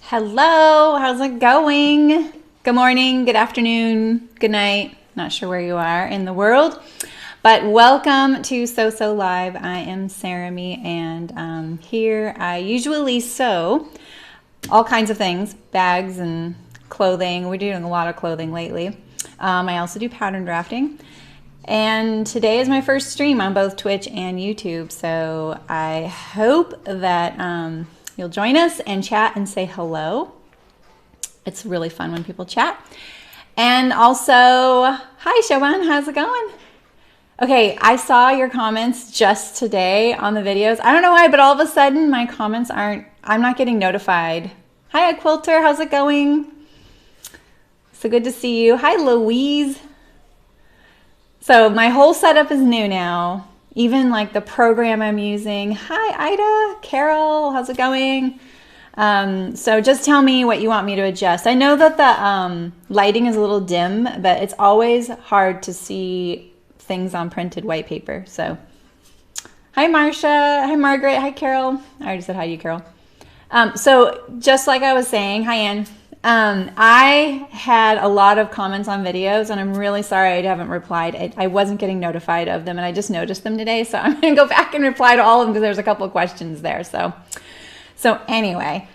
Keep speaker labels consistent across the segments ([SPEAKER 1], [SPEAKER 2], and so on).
[SPEAKER 1] Hello, how's it going? Good morning, good afternoon, good night. Not sure where you are in the world, but welcome to So Live. I am Sarah Me, and here I usually sew all kinds of things, bags and clothing. We're doing a lot of clothing lately. I also do pattern drafting. And today is my first stream on both Twitch and YouTube, so I hope that you'll join us and chat and say hello. It's really fun when people chat. And also, hi Shoban, how's it going? Okay, I saw your comments just today on the videos. I don't know why, but all of a sudden my comments I'm not getting notified. Hi Quilter, how's it going? So good to see you. Hi Louise. So my whole setup is new now, even like the program I'm using. Hi Ida, Carol, how's it going? So just tell me what you want me to adjust. I know that the lighting is a little dim, but it's always hard to see things on printed white paper. So hi Marcia, hi Margaret, hi Carol. I already said hi to you, Carol. So just like I was saying, hi Ann. I had a lot of comments on videos, and I'm really sorry I haven't replied. I wasn't getting notified of them, and I just noticed them today, so I'm going to go back and reply to all of them because there's a couple of questions there. So anyway,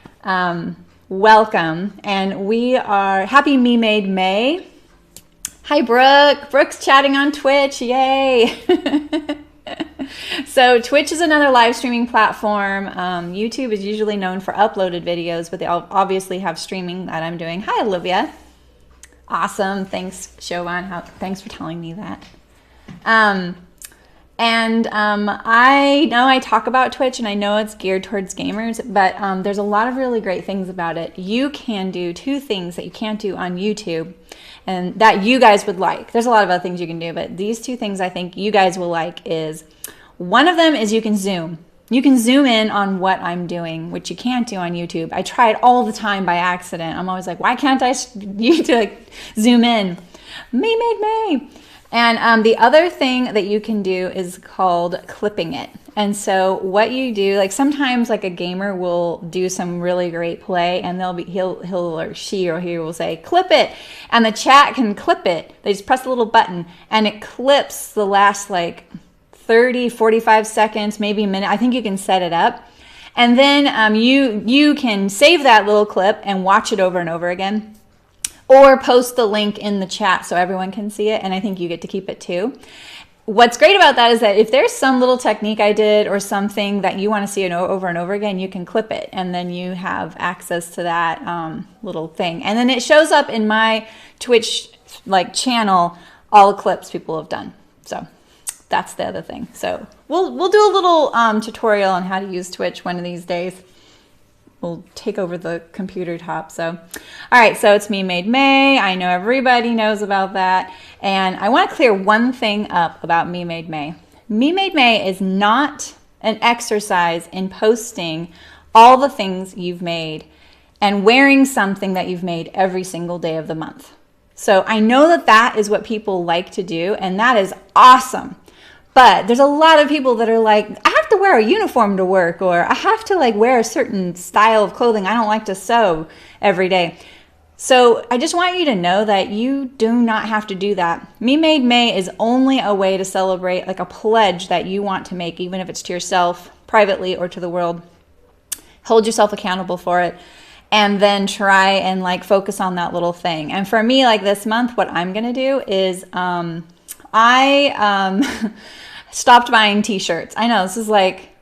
[SPEAKER 1] welcome, and we are happy Me Made May. Hi Brooke. Brooke's chatting on Twitch. Yay! So Twitch is another live streaming platform. YouTube is usually known for uploaded videos, but they obviously have streaming that I'm doing. Hi, Olivia. Awesome. Thanks, Shovan. Thanks for telling me that. I know I talk about Twitch, and I know it's geared towards gamers, but there's a lot of really great things about it. You can do two things that you can't do on YouTube, and that you guys would like. There's a lot of other things you can do, but these two things I think you guys will like is, one of them is you can zoom. You can zoom in on what I'm doing, which you can't do on YouTube. I try it all the time by accident. I'm always like, why can't I zoom in? Me made May. And the other thing that you can do is called clipping it. And so what you do, like sometimes like a gamer will do some really great play, and he'll or she or he will say, clip it. And the chat can clip it. They just press the little button and it clips the last like 30, 45 seconds, maybe a minute. I think you can set it up. And then you can save that little clip and watch it over and over again. Or post the link in the chat so everyone can see it, and I think you get to keep it too. What's great about that is that if there's some little technique I did or something that you want to see over and over again, you can clip it, and then you have access to that little thing. And then it shows up in my Twitch channel, all the clips people have done. So that's the other thing. So we'll do a little tutorial on how to use Twitch one of these days. We'll take over the computer top. So, all right, so it's Me Made May. I know everybody knows about that. And I want to clear one thing up about Me Made May. Me Made May is not an exercise in posting all the things you've made and wearing something that you've made every single day of the month. So I know that that is what people like to do, and that is awesome. But there's a lot of people that are like, I have to wear a uniform to work, or I have to wear a certain style of clothing. I don't like to sew every day. So I just want you to know that you do not have to do that. Me Made May is only a way to celebrate, like a pledge that you want to make, even if it's to yourself privately or to the world. Hold yourself accountable for it, and then try and focus on that little thing. And for me, this month, what I'm gonna do is I stopped buying t-shirts. I know this is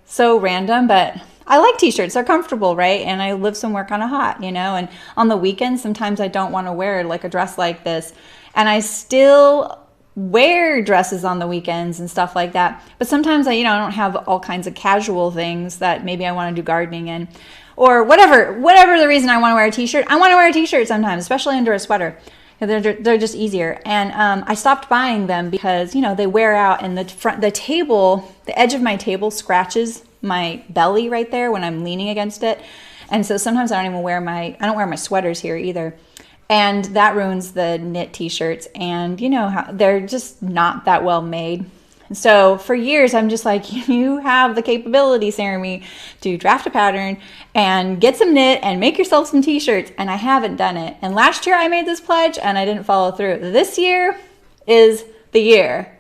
[SPEAKER 1] so random, but I like t-shirts. They're comfortable, right? And I live somewhere kind of hot, and on the weekends, sometimes I don't want to wear a dress like this. And I still wear dresses on the weekends and stuff like that. But sometimes I don't have all kinds of casual things that maybe I want to do gardening in, or whatever the reason I want to wear a t-shirt. I want to wear a t-shirt sometimes, especially under a sweater. They're just easier. And I stopped buying them because, they wear out, and the edge of my table scratches my belly right there when I'm leaning against it. And so sometimes I don't wear my sweaters here either. And that ruins the knit t-shirts. And how they're just not that well made. So for years, I'm just like, you have the capability, Sarah, to draft a pattern and get some knit and make yourself some t-shirts. And I haven't done it. And last year I made this pledge and I didn't follow through. This year is the year,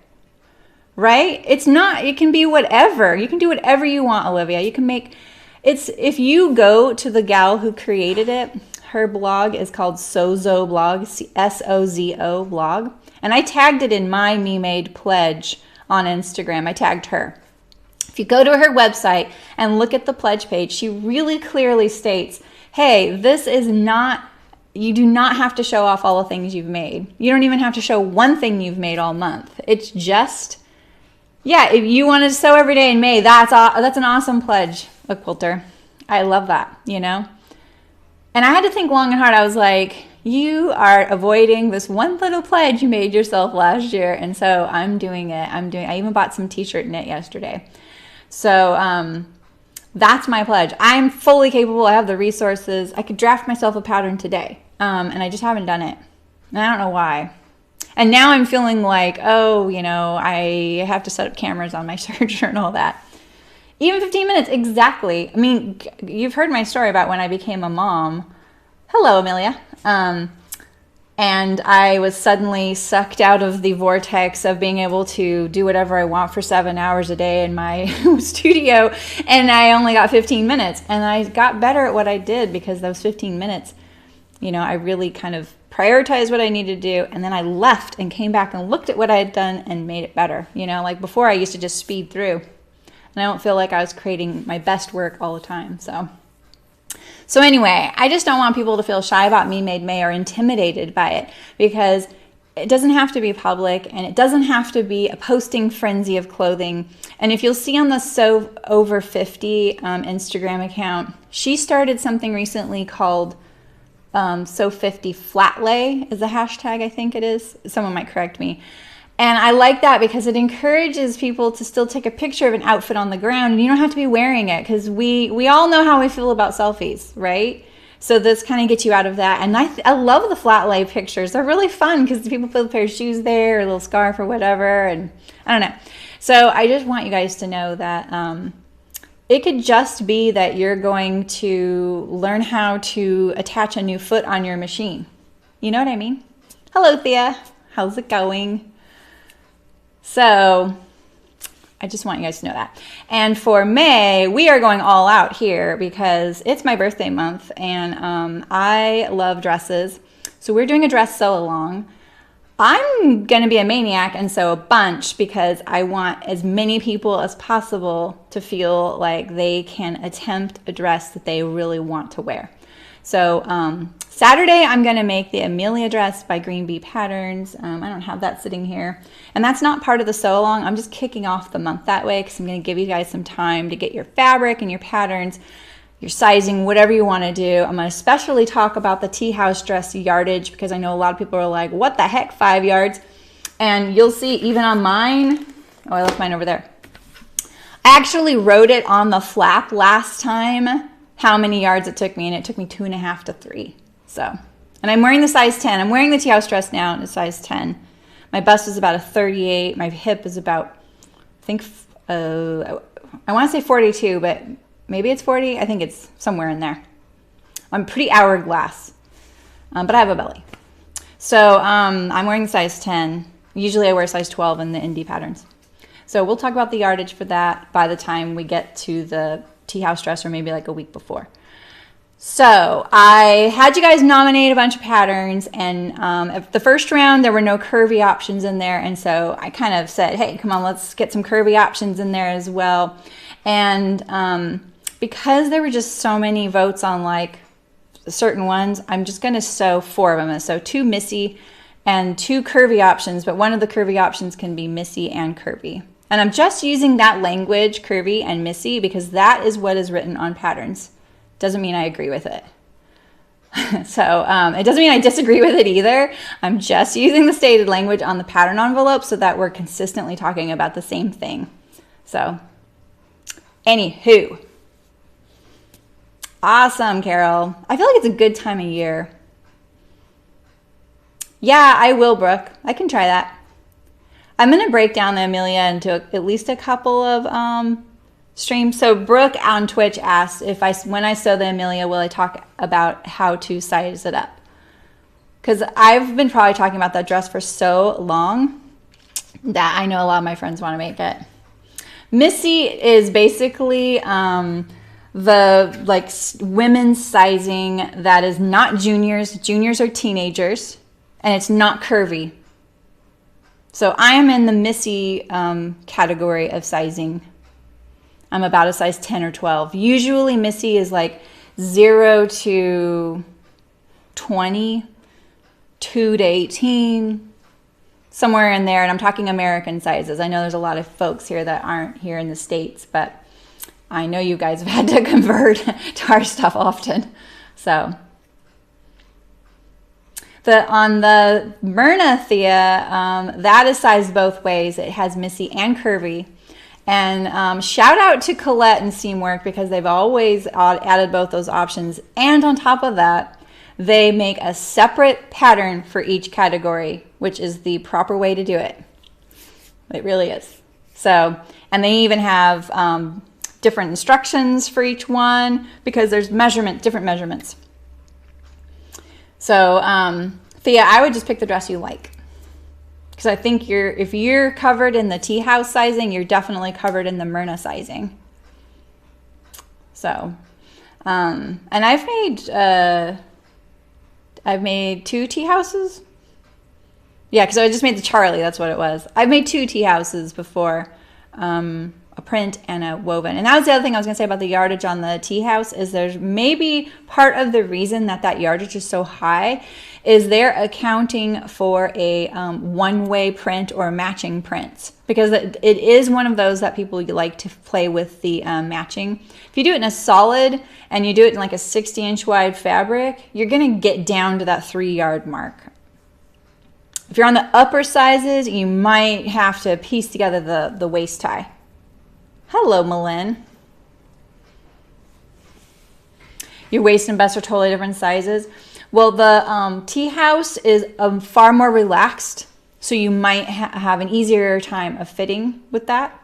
[SPEAKER 1] right? It's not, it can be whatever. You can do whatever you want, Olivia. You can make, if you go to the gal who created it, her blog is called Sozo Blog, Sozo blog. And I tagged it in my Me Made pledge on Instagram. I tagged her. If you go to her website and look at the pledge page, she really clearly states, hey, this is not, you do not have to show off all the things you've made. You don't even have to show one thing you've made all month. It's just, yeah, if you want to sew every day in May, that's an awesome pledge, a quilter. I love that, you know? And I had to think long and hard. I was like, you are avoiding this one little pledge you made yourself last year. And so I'm doing it. I even bought some t-shirt knit yesterday. So that's my pledge. I'm fully capable. I have the resources. I could draft myself a pattern today. And I just haven't done it. And I don't know why. And now I'm feeling like, oh, you know, I have to set up cameras on my serger and all that. Even 15 minutes, exactly. I mean, you've heard my story about when I became a mom. Hello, Amelia. And I was suddenly sucked out of the vortex of being able to do whatever I want for 7 hours a day in my studio. And I only got 15 minutes. And I got better at what I did because those 15 minutes, you know, I really kind of prioritized what I needed to do. And then I left and came back and looked at what I had done and made it better. You know, like before I used to just speed through. And I don't feel like I was creating my best work all the time. So anyway, I just don't want people to feel shy about Me Made May or intimidated by it, because it doesn't have to be public and it doesn't have to be a posting frenzy of clothing. And if you'll see on the Sew Over 50 Instagram account, she started something recently called Sew 50 Flat Lay is the hashtag, I think it is. Someone might correct me. And I like that because it encourages people to still take a picture of an outfit on the ground, and you don't have to be wearing it, because we all know how we feel about selfies, right? So this kind of gets you out of that. And I love the flat lay pictures. They're really fun because people put a pair of shoes there, or a little scarf or whatever, and I don't know. So I just want you guys to know that it could just be that you're going to learn how to attach a new foot on your machine. You know what I mean? Hello, Thea. How's it going? So I just want you guys to know that. And for May, we are going all out here because it's my birthday month, and I love dresses. So we're doing a dress sew along. I'm going to be a maniac and sew a bunch because I want as many people as possible to feel like they can attempt a dress that they really want to wear. So Saturday, I'm going to make the Amelia dress by Green Bee Patterns. I don't have that sitting here. And that's not part of the sew along. I'm just kicking off the month that way because I'm going to give you guys some time to get your fabric and your patterns, your sizing, whatever you want to do. I'm going to especially talk about the tea house dress yardage because I know a lot of people are like, what the heck, 5 yards? And you'll see even on mine, oh, I left mine over there. I actually wrote it on the flap last time how many yards it took me, and it took me 2.5 to 3. So, and I'm wearing the size 10. I'm wearing the tea house dress now in a size 10. My bust is about a 38. My hip is about, I think, I want to say 42, but maybe it's 40. I think it's somewhere in there. I'm pretty hourglass, but I have a belly. So I'm wearing the size 10. Usually I wear size 12 in the indie patterns. So we'll talk about the yardage for that by the time we get to the tea house dress, or maybe like a week before. So I had you guys nominate a bunch of patterns, and the first round there were no curvy options in there, and so I kind of said, hey, come on, let's get some curvy options in there as well. And because there were just so many votes on like certain ones, I'm just going to sew 4 of them. So 2 Missy and 2 curvy options, but one of the curvy options can be Missy and curvy. And I'm just using that language, curvy and Missy, because that is what is written on patterns. Doesn't mean I agree with it. So it doesn't mean I disagree with it either. I'm just using the stated language on the pattern envelope so that we're consistently talking about the same thing. So, anywho. Awesome, Carol. I feel like it's a good time of year. Yeah, I will, Brooke. I can try that. I'm going to break down the Amelia into at least a couple of streams. So Brooke on Twitch asked if when I sew the Amelia, will I talk about how to size it up? Because I've been probably talking about that dress for so long that I know a lot of my friends want to make it. Missy is basically the like women's sizing that is not juniors. Juniors are teenagers, and it's not curvy. So I am in the Missy category of sizing. I'm about a size 10 or 12. Usually Missy is like 0 to 20, 2 to 18, somewhere in there. And I'm talking American sizes. I know there's a lot of folks here that aren't here in the States, but I know you guys have had to convert to our stuff often. So on the Myrna Thea, that is sized both ways. It has Missy and curvy. And shout out to Colette and Seamwork because they've always added both those options. And on top of that, they make a separate pattern for each category, which is the proper way to do it. It really is. So, and they even have different instructions for each one because there's different measurements. So, Thea, I would just pick the dress you like. Because I think if you're covered in the tea house sizing, you're definitely covered in the Myrna sizing. So, and I've made 2 tea houses. Yeah, because I just made the Charlie, that's what it was. I've made 2 tea houses before, a print and a woven. And that was the other thing I was going to say about the yardage on the tea house is there's maybe part of the reason that yardage is so high is they're accounting for a one-way print or matching prints because it is one of those that people like to play with the matching. If you do it in a solid and you do it in like a 60-inch wide fabric, you're going to get down to that 3-yard mark. If you're on the upper sizes, you might have to piece together the waist tie. Hello, Malin. Your waist and bust are totally different sizes. Well, the tea house is far more relaxed, so you might have an easier time of fitting with that.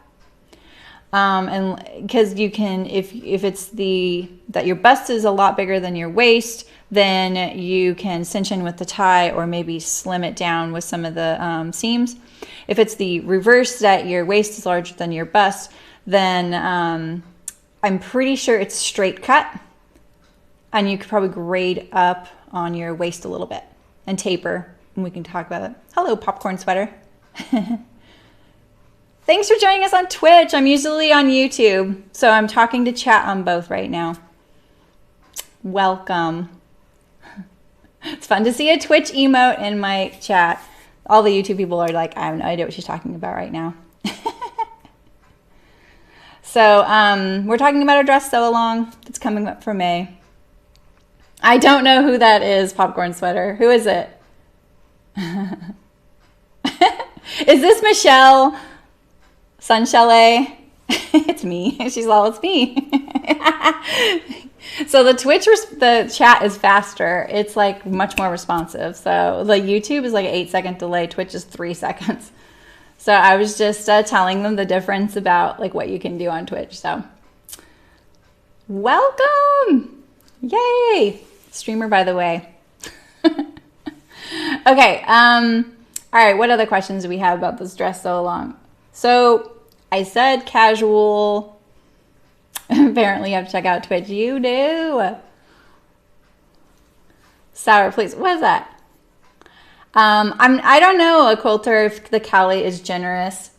[SPEAKER 1] And because you can, if it's that your bust is a lot bigger than your waist, then you can cinch in with the tie or maybe slim it down with some of the seams. If it's the reverse that your waist is larger than your bust, then I'm pretty sure it's straight cut, and you could probably grade up on your waist a little bit and taper, and we can talk about it. Hello, popcorn sweater. Thanks for joining us on Twitch. I'm usually on YouTube, so I'm talking to chat on both right now. Welcome. It's fun to see a Twitch emote in my chat. All the YouTube people are like, I have no idea what she's talking about right now. So we're talking about a dress sew along that's coming up for May. I don't know who that is, popcorn sweater. Who is it? Is this Michelle Sunchalet? It's me. She's all, it's me. So the chat is faster. It's like much more responsive. So like YouTube is like an 8-second delay. Twitch is 3 seconds. So I was just telling them the difference about like what you can do on Twitch. So welcome. Yay. Streamer, by the way. Okay. All right. What other questions do we have about this dress so long? So I said casual. Apparently you have to check out Twitch. You do. Sour, please. What is that? I don't know, a quilter, if the Cali is generous.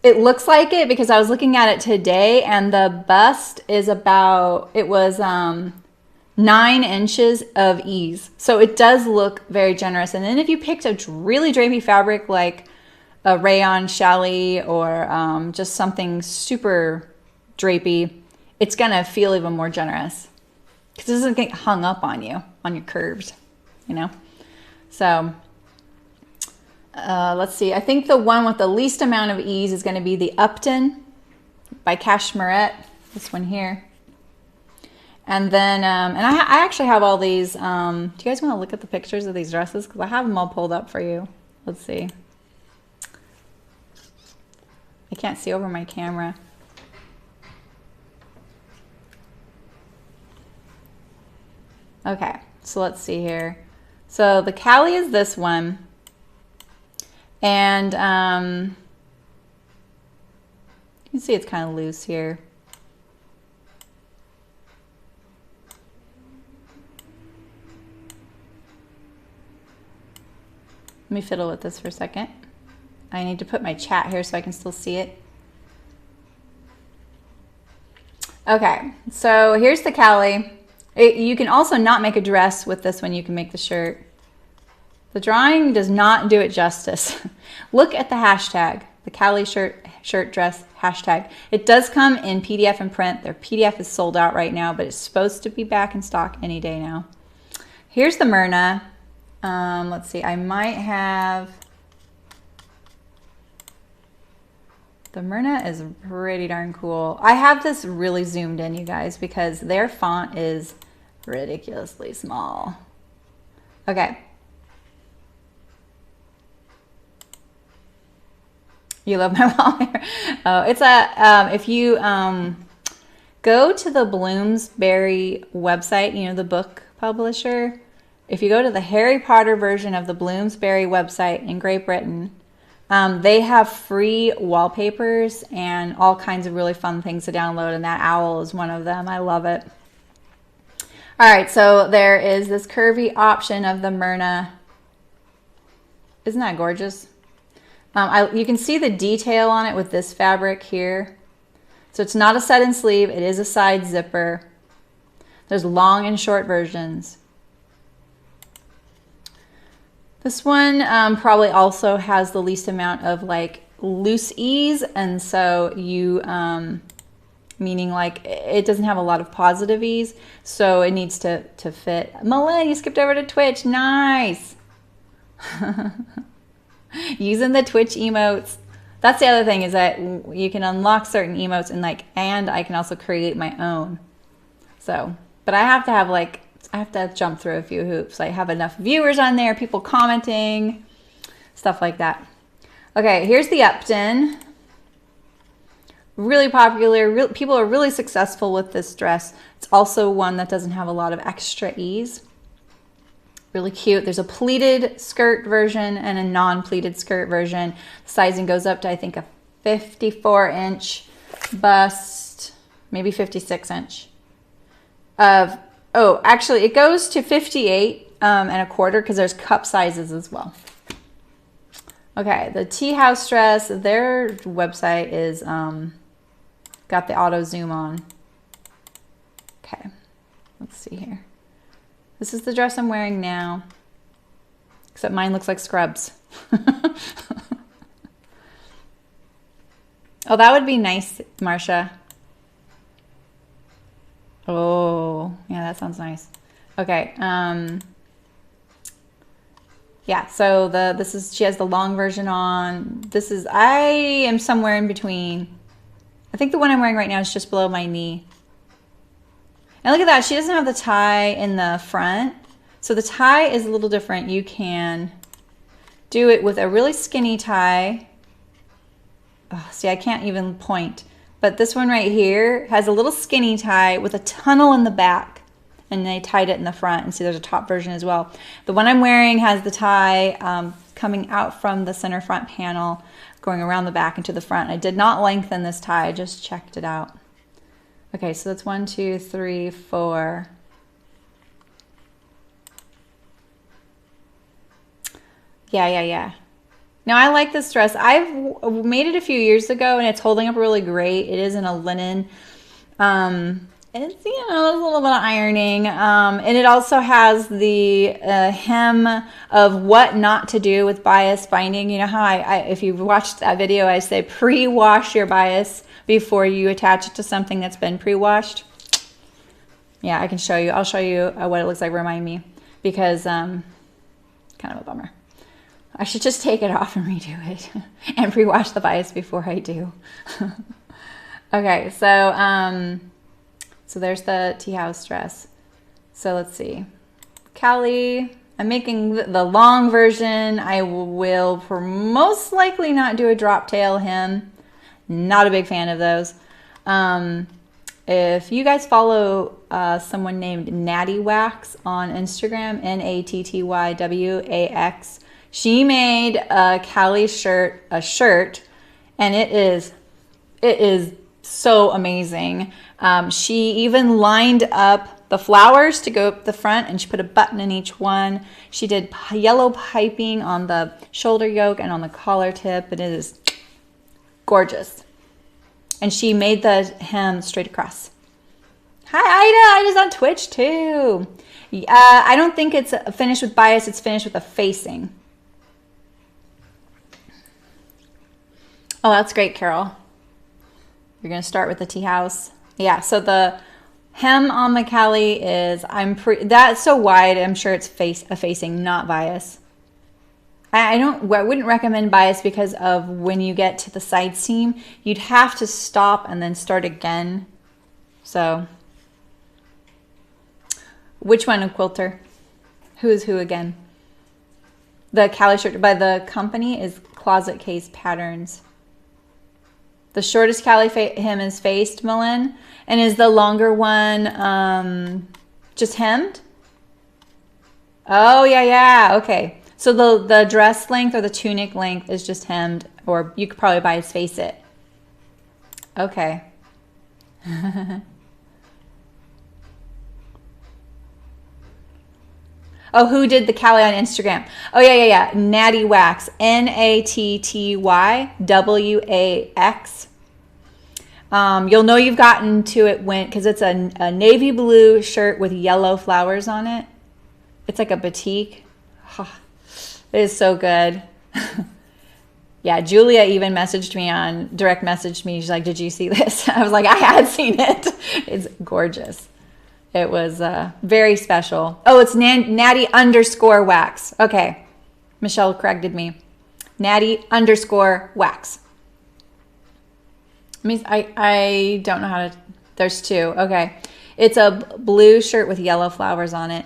[SPEAKER 1] It looks like it because I was looking at it today and the bust is it was 9 inches of ease. So it does look very generous. And then if you picked a really drapey fabric like a rayon challis or just something super drapey, it's going to feel even more generous because it doesn't get hung up on you, on your curves, you know? So let's see. I think the one with the least amount of ease is going to be the Upton by Cashmerette. This one here. And then, and I actually have all these. Do you guys want to look at the pictures of these dresses? Because I have them all pulled up for you. Let's see. I can't see over my camera. Okay, so let's see here. So the Callie is this one. And you can see it's kind of loose here. Let me fiddle with this for a second. I need to put my chat here so I can still see it. Okay, so here's the Callie. You can also not make a dress with this one. You can make the shirt. The drawing does not do it justice. Look at the hashtag, the Callie shirt dress hashtag. It does come in PDF and print. Their PDF is sold out right now, but it's supposed to be back in stock any day now. Here's the Myrna. Let's see, I might have, the Myrna is pretty darn cool. I have this really zoomed in, you guys, because their font is ridiculously small. Okay. You love my wallpaper. Oh, it's a, if you go to the Bloomsbury website, you know, the book publisher, if you go to the Harry Potter version of the Bloomsbury website in Great Britain, they have free wallpapers and all kinds of really fun things to download, and that owl is one of them. I love it. All right, so there is this curvy option of the Myrna. Isn't that gorgeous? You can see the detail on it with this fabric here. So it's not a set-in sleeve, it is a side zipper. There's long and short versions. This one probably also has the least amount of like loose ease, and so you, meaning like it doesn't have a lot of positive ease, so it needs to fit. Malin, you skipped over to Twitch, nice. Using the Twitch emotes. That's the other thing, is that you can unlock certain emotes and I can also create my own. So, but I have to have like, I have to jump through a few hoops. I have enough viewers on there, people commenting, stuff like that. Okay, here's the Upton. Really popular. People are really successful with this dress. It's also one that doesn't have a lot of extra ease. Really cute. There's a pleated skirt version and a non-pleated skirt version. Sizing goes up to, I think, a 54-inch bust, maybe 56-inch. Oh, actually, it goes to 58 and a quarter because there's cup sizes as well. Okay, the Tea House dress, their website is got the auto zoom on. Okay, let's see here. This is the dress I'm wearing now, except mine looks like Scrubs. Oh, that would be nice, Marsha. Oh, yeah, that sounds nice. Okay, yeah, so she has the long version on. I am somewhere in between. I think the one I'm wearing right now is just below my knee. And look at that, she doesn't have the tie in the front. So the tie is a little different. You can do it with a really skinny tie. Oh, see, I can't even point. But this one right here has a little skinny tie with a tunnel in the back. And they tied it in the front. And see, there's a top version as well. The one I'm wearing has the tie coming out from the center front panel, going around the back and to the front. I did not lengthen this tie, I just checked it out. Okay, so that's 1, 2, 3, 4. Yeah. Now I like this dress. I've made it a few years ago and it's holding up really great. It is in a linen. It's, you know, a little bit of ironing. And it also has the hem of what not to do with bias binding. You know how if you've watched that video, I say pre-wash your bias before you attach it to something that's been pre-washed. Yeah, I can show you. I'll show you what it looks like. Remind me, because kind of a bummer. I should just take it off and redo it and pre-wash the bias before I do. Okay, so so there's the Tea House dress. So let's see. Callie, I'm making the long version. I will most likely not do a drop tail hem. Not a big fan of those. If you guys follow someone named Natty Wax on Instagram, Nattywax, she made a Callie shirt, and it is so amazing. She even lined up the flowers to go up the front, and she put a button in each one. She did yellow piping on the shoulder yoke and on the collar tip, and it is gorgeous. And she made the hem straight across. Hi, Ida. Ida's on Twitch too. I don't think it's finished with bias. It's finished with a facing. Oh, that's great, Carol. You're going to start with the tea house. Yeah, so the hem on the Callie is, that's so wide, I'm sure it's a facing, not bias. I wouldn't recommend bias because of when you get to the side seam, you'd have to stop and then start again. So, which one, a quilter? Who is who again? The Callie shirt by the company is Closet Case Patterns. The shortest Callie hem is faced, Malin, and is the longer one just hemmed? Oh, yeah, okay. So the dress length or the tunic length is just hemmed, or you could probably bias face it. Okay. Oh, who did the Callie on Instagram? Oh, yeah. Natty Wax. Nattywax. You'll know you've gotten to it because it's a navy blue shirt with yellow flowers on it. It's like a batik. It is so good. Yeah, Julia even direct messaged me. She's like, did you see this? I was like, I had seen it. It's gorgeous. It was very special. Oh, it's Natty_wax. Okay. Michelle corrected me. Natty_wax. I don't know how to, there's two. Okay. It's a blue shirt with yellow flowers on it.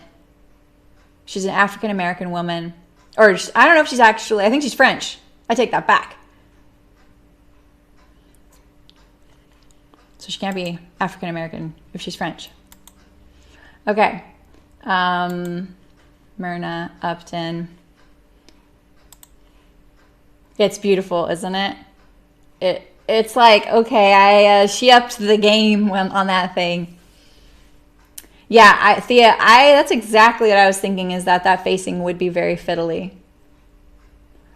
[SPEAKER 1] She's an African-American woman. Or I don't know if she's actually, I think she's French. I take that back. So she can't be African-American if she's French. Okay. Myrna Upton. It's beautiful, isn't it? It's like, okay, she upped the game on that thing. Yeah, Thea, that's exactly what I was thinking, is that facing would be very fiddly.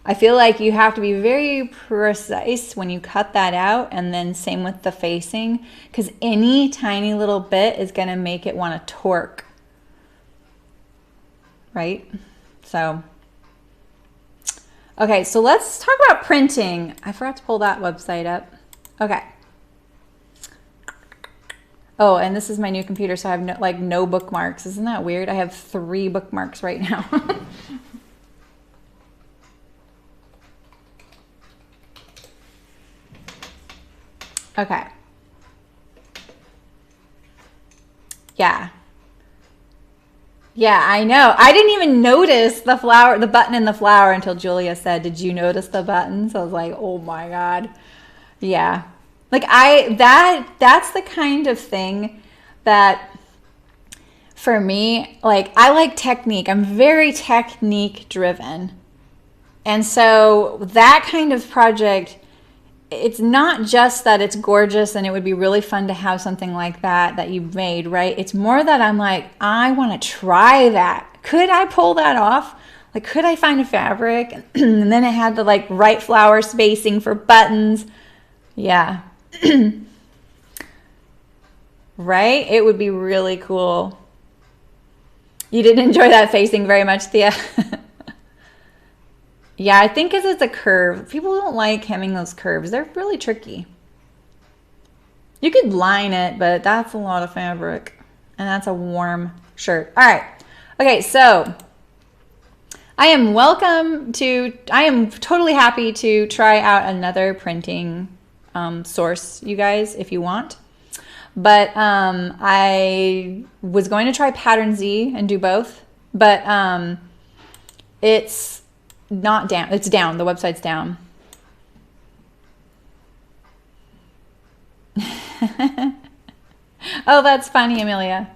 [SPEAKER 1] I feel like you have to be very precise when you cut that out, and then same with the facing, because any tiny little bit is going to make it want to torque. Right? So, okay, so let's talk about printing. I forgot to pull that website up. Okay. Oh, and this is my new computer, so I have no bookmarks. Isn't that weird? I have 3 bookmarks right now. Okay. Yeah. Yeah, I know. I didn't even notice the button in the flower until Julia said, did you notice the button? So I was like, oh my God. Yeah. Like that's the kind of thing that for me, like I like technique. I'm very technique driven. And so that kind of project, it's not just that it's gorgeous and it would be really fun to have something like that you've made, right? It's more that I'm like, I want to try that. Could I pull that off? Like, could I find a fabric? And then it had the right flower spacing for buttons. Yeah. Right? It would be really cool. You didn't enjoy that facing very much, Thea. Yeah, I think because it's a curve. People don't like hemming those curves. They're really tricky. You could line it, but that's a lot of fabric. And that's a warm shirt. All right. Okay, so I am totally happy to try out another printing source, you guys, if you want. But I was going to try Pattern Z and do both. But it's not down. It's down. The website's down. Oh, that's funny, Amelia.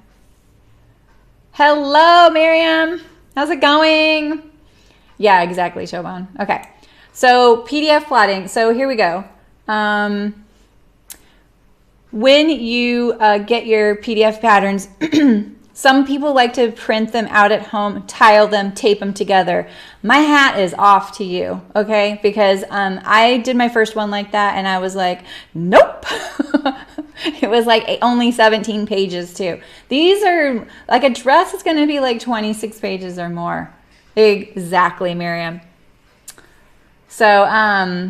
[SPEAKER 1] Hello, Miriam. How's it going? Yeah, exactly, Shoban. Okay. So PDF plotting. So here we go. When you get your PDF patterns, some people like to print them out at home, tile them, tape them together. My hat is off to you, okay? Because I did my first one like that, and I was like, nope. It was like only 17 pages too. These are, like a dress is going to be like 26 pages or more. Exactly, Miriam. So,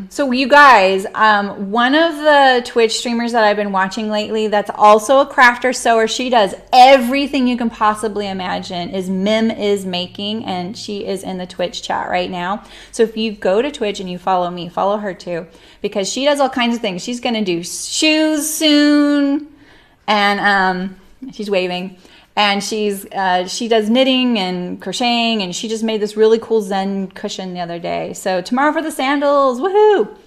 [SPEAKER 1] so you guys, one of the Twitch streamers that I've been watching lately that's also a crafter sewer, she does everything you can possibly imagine, is Mim is Making, and she is in the Twitch chat right now. So if you go to Twitch and you follow me, follow her too, because she does all kinds of things. She's going to do shoes soon, and she's waving. And she does knitting and crocheting, and she just made this really cool Zen cushion the other day. So tomorrow for the sandals, woohoo!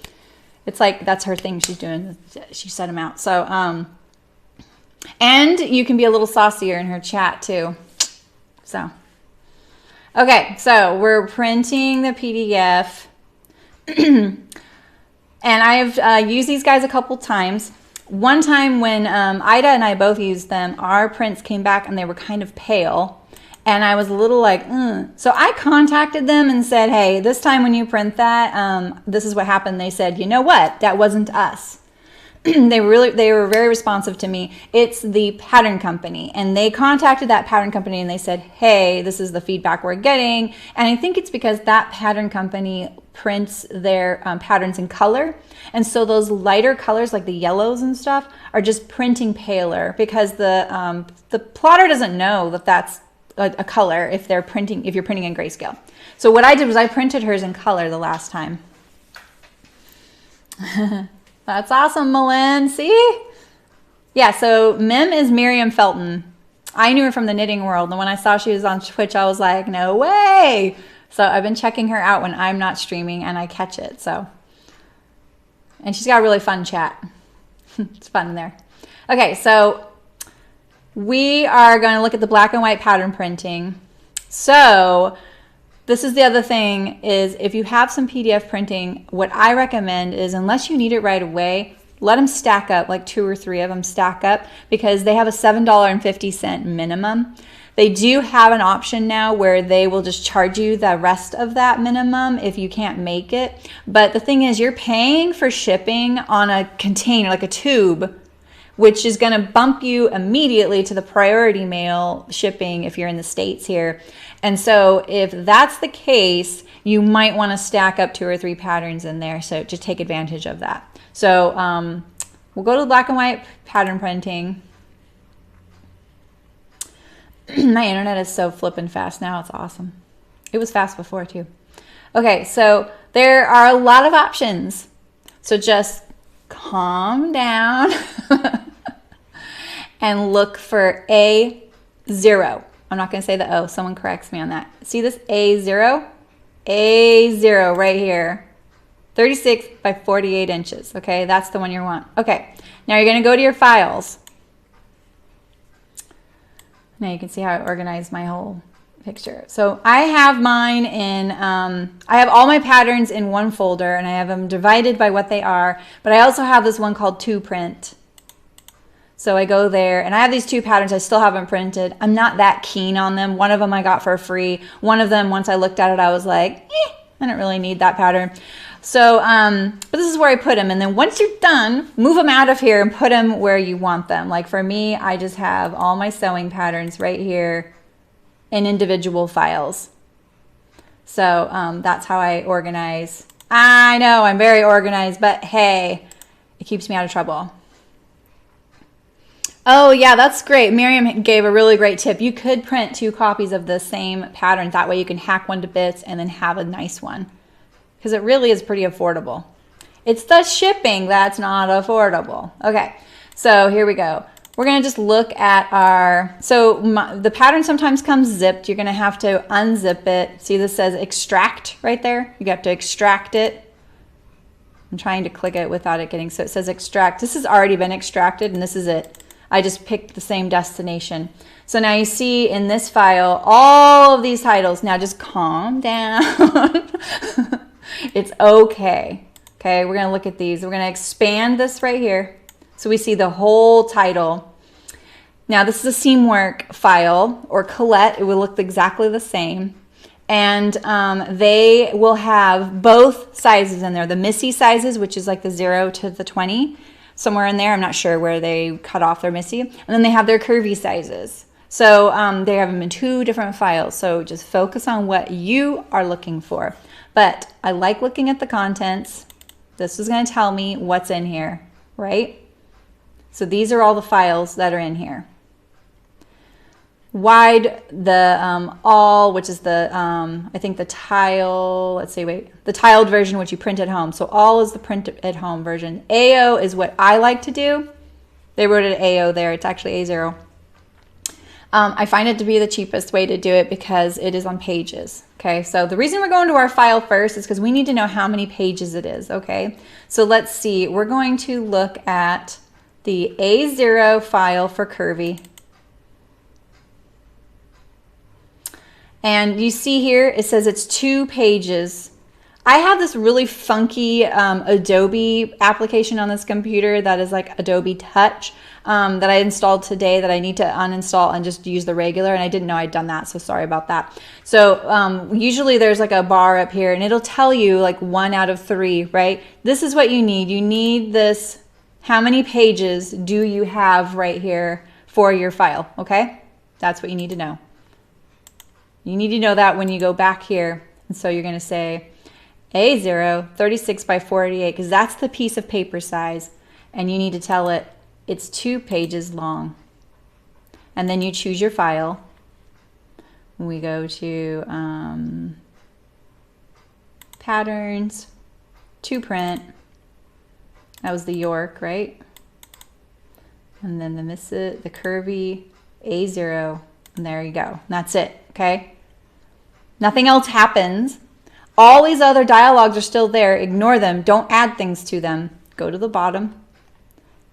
[SPEAKER 1] It's like, that's her thing she's doing. She set them out. So, and you can be a little saucier in her chat too. So, okay, so we're printing the PDF. And I've used these guys a couple times. One time when Ida and I both used them, our prints came back and they were kind of pale. And I was a little like, So I contacted them and said, hey, this time when you print that, this is what happened. They said, you know what? That wasn't us. They were very responsive to me. It's the pattern company. And they contacted that pattern company and they said, hey, this is the feedback we're getting. And I think it's because that pattern company prints their patterns in color. And so those lighter colors like the yellows and stuff are just printing paler because the plotter doesn't know that that's a color if you're printing in grayscale. So what I did was I printed hers in color the last time. That's awesome, Malin. See? Yeah, so Mim is Miriam Felton. I knew her from the knitting world, and when I saw she was on Twitch, I was like, no way. So I've been checking her out when I'm not streaming, and I catch it. So, and she's got a really fun chat. It's fun in there. Okay, so we are going to look at the black and white pattern printing. So this is the other thing is if you have some PDF printing, what I recommend is unless you need it right away, let them stack up, like 2 or 3 of them stack up because they have a $7.50 minimum. They do have an option now where they will just charge you the rest of that minimum if you can't make it. But the thing is you're paying for shipping on a container, like a tube, which is going to bump you immediately to the priority mail shipping if you're in the States here. And so if that's the case, you might want to stack up 2 or 3 patterns in there. So just take advantage of that. So we'll go to the black and white pattern printing. My internet is so flipping fast now. It's awesome. It was fast before too. Okay, so there are a lot of options. So just calm down and look for A0. I'm not going to say the O. Someone corrects me on that. See this A0? A0 right here. 36 by 48 inches. Okay, that's the one you want. Okay, now you're going to go to your files. Now you can see how I organized my whole picture. So I have mine in, I have all my patterns in one folder and I have them divided by what they are, but I also have this one called To Print. So I go there and I have these 2 patterns I still haven't printed. I'm not that keen on them. One of them I got for free. One of them, once I looked at it, I was like, I don't really need that pattern. So, but this is where I put them. And then once you're done, move them out of here and put them where you want them. Like for me, I just have all my sewing patterns right here in individual files. So that's how I organize. I know I'm very organized, but hey, it keeps me out of trouble. Oh yeah, that's great. Miriam gave a really great tip. You could print 2 copies of the same pattern. That way you can hack one to bits and then have a nice one. Because it really is pretty affordable. It's the shipping that's not affordable. Okay, so here we go. We're going to just look at our, the pattern sometimes comes zipped. You're going to have to unzip it. See this says extract right there? You have to extract it. I'm trying to click it without it getting, so it says extract. This has already been extracted and this is it. I just picked the same destination. So now you see in this file, all of these titles. Now just calm down. It's okay. Okay, we're gonna look at these. We're gonna expand this right here. So we see the whole title. Now this is a Seamwork file or Colette. It will look exactly the same. And they will have both sizes in there. The Missy sizes, which is like the 0 to the 20, somewhere in there. I'm not sure where they cut off their Missy. And then they have their curvy sizes. So they have them in 2 different files. So just focus on what you are looking for. But I like looking at the contents. This is going to tell me what's in here, right? So these are all the files that are in here. Wide, the all, which is the, I think the tile, let's see, wait, the tiled version, which you print at home. So all is the print at home version. AO is what I like to do. They wrote it AO there. It's actually A0. I find it to be the cheapest way to do it because it is on pages. Okay, so the reason we're going to our file first is because we need to know how many pages it is. Okay, so let's see. We're going to look at the A0 file for curvy. And you see here, it says it's 2 pages. I have this really funky Adobe application on this computer that is like Adobe Touch that I installed today that I need to uninstall and just use the regular. And I didn't know I'd done that, so sorry about that. So usually there's like a bar up here and it'll tell you like 1 out of 3, right? This is what you need. You need this. How many pages do you have right here for your file? Okay, that's what you need to know. You need to know that when you go back here. And so you're going to say A0 36 by 48 because that's the piece of paper size. And you need to tell it it's 2 pages long. And then you choose your file. We go to patterns, to print. That was the York, right? And then the curvy A0. And there you go. And that's it. Okay. Nothing else happens. All these other dialogues are still there. Ignore them. Don't add things to them. Go to the bottom.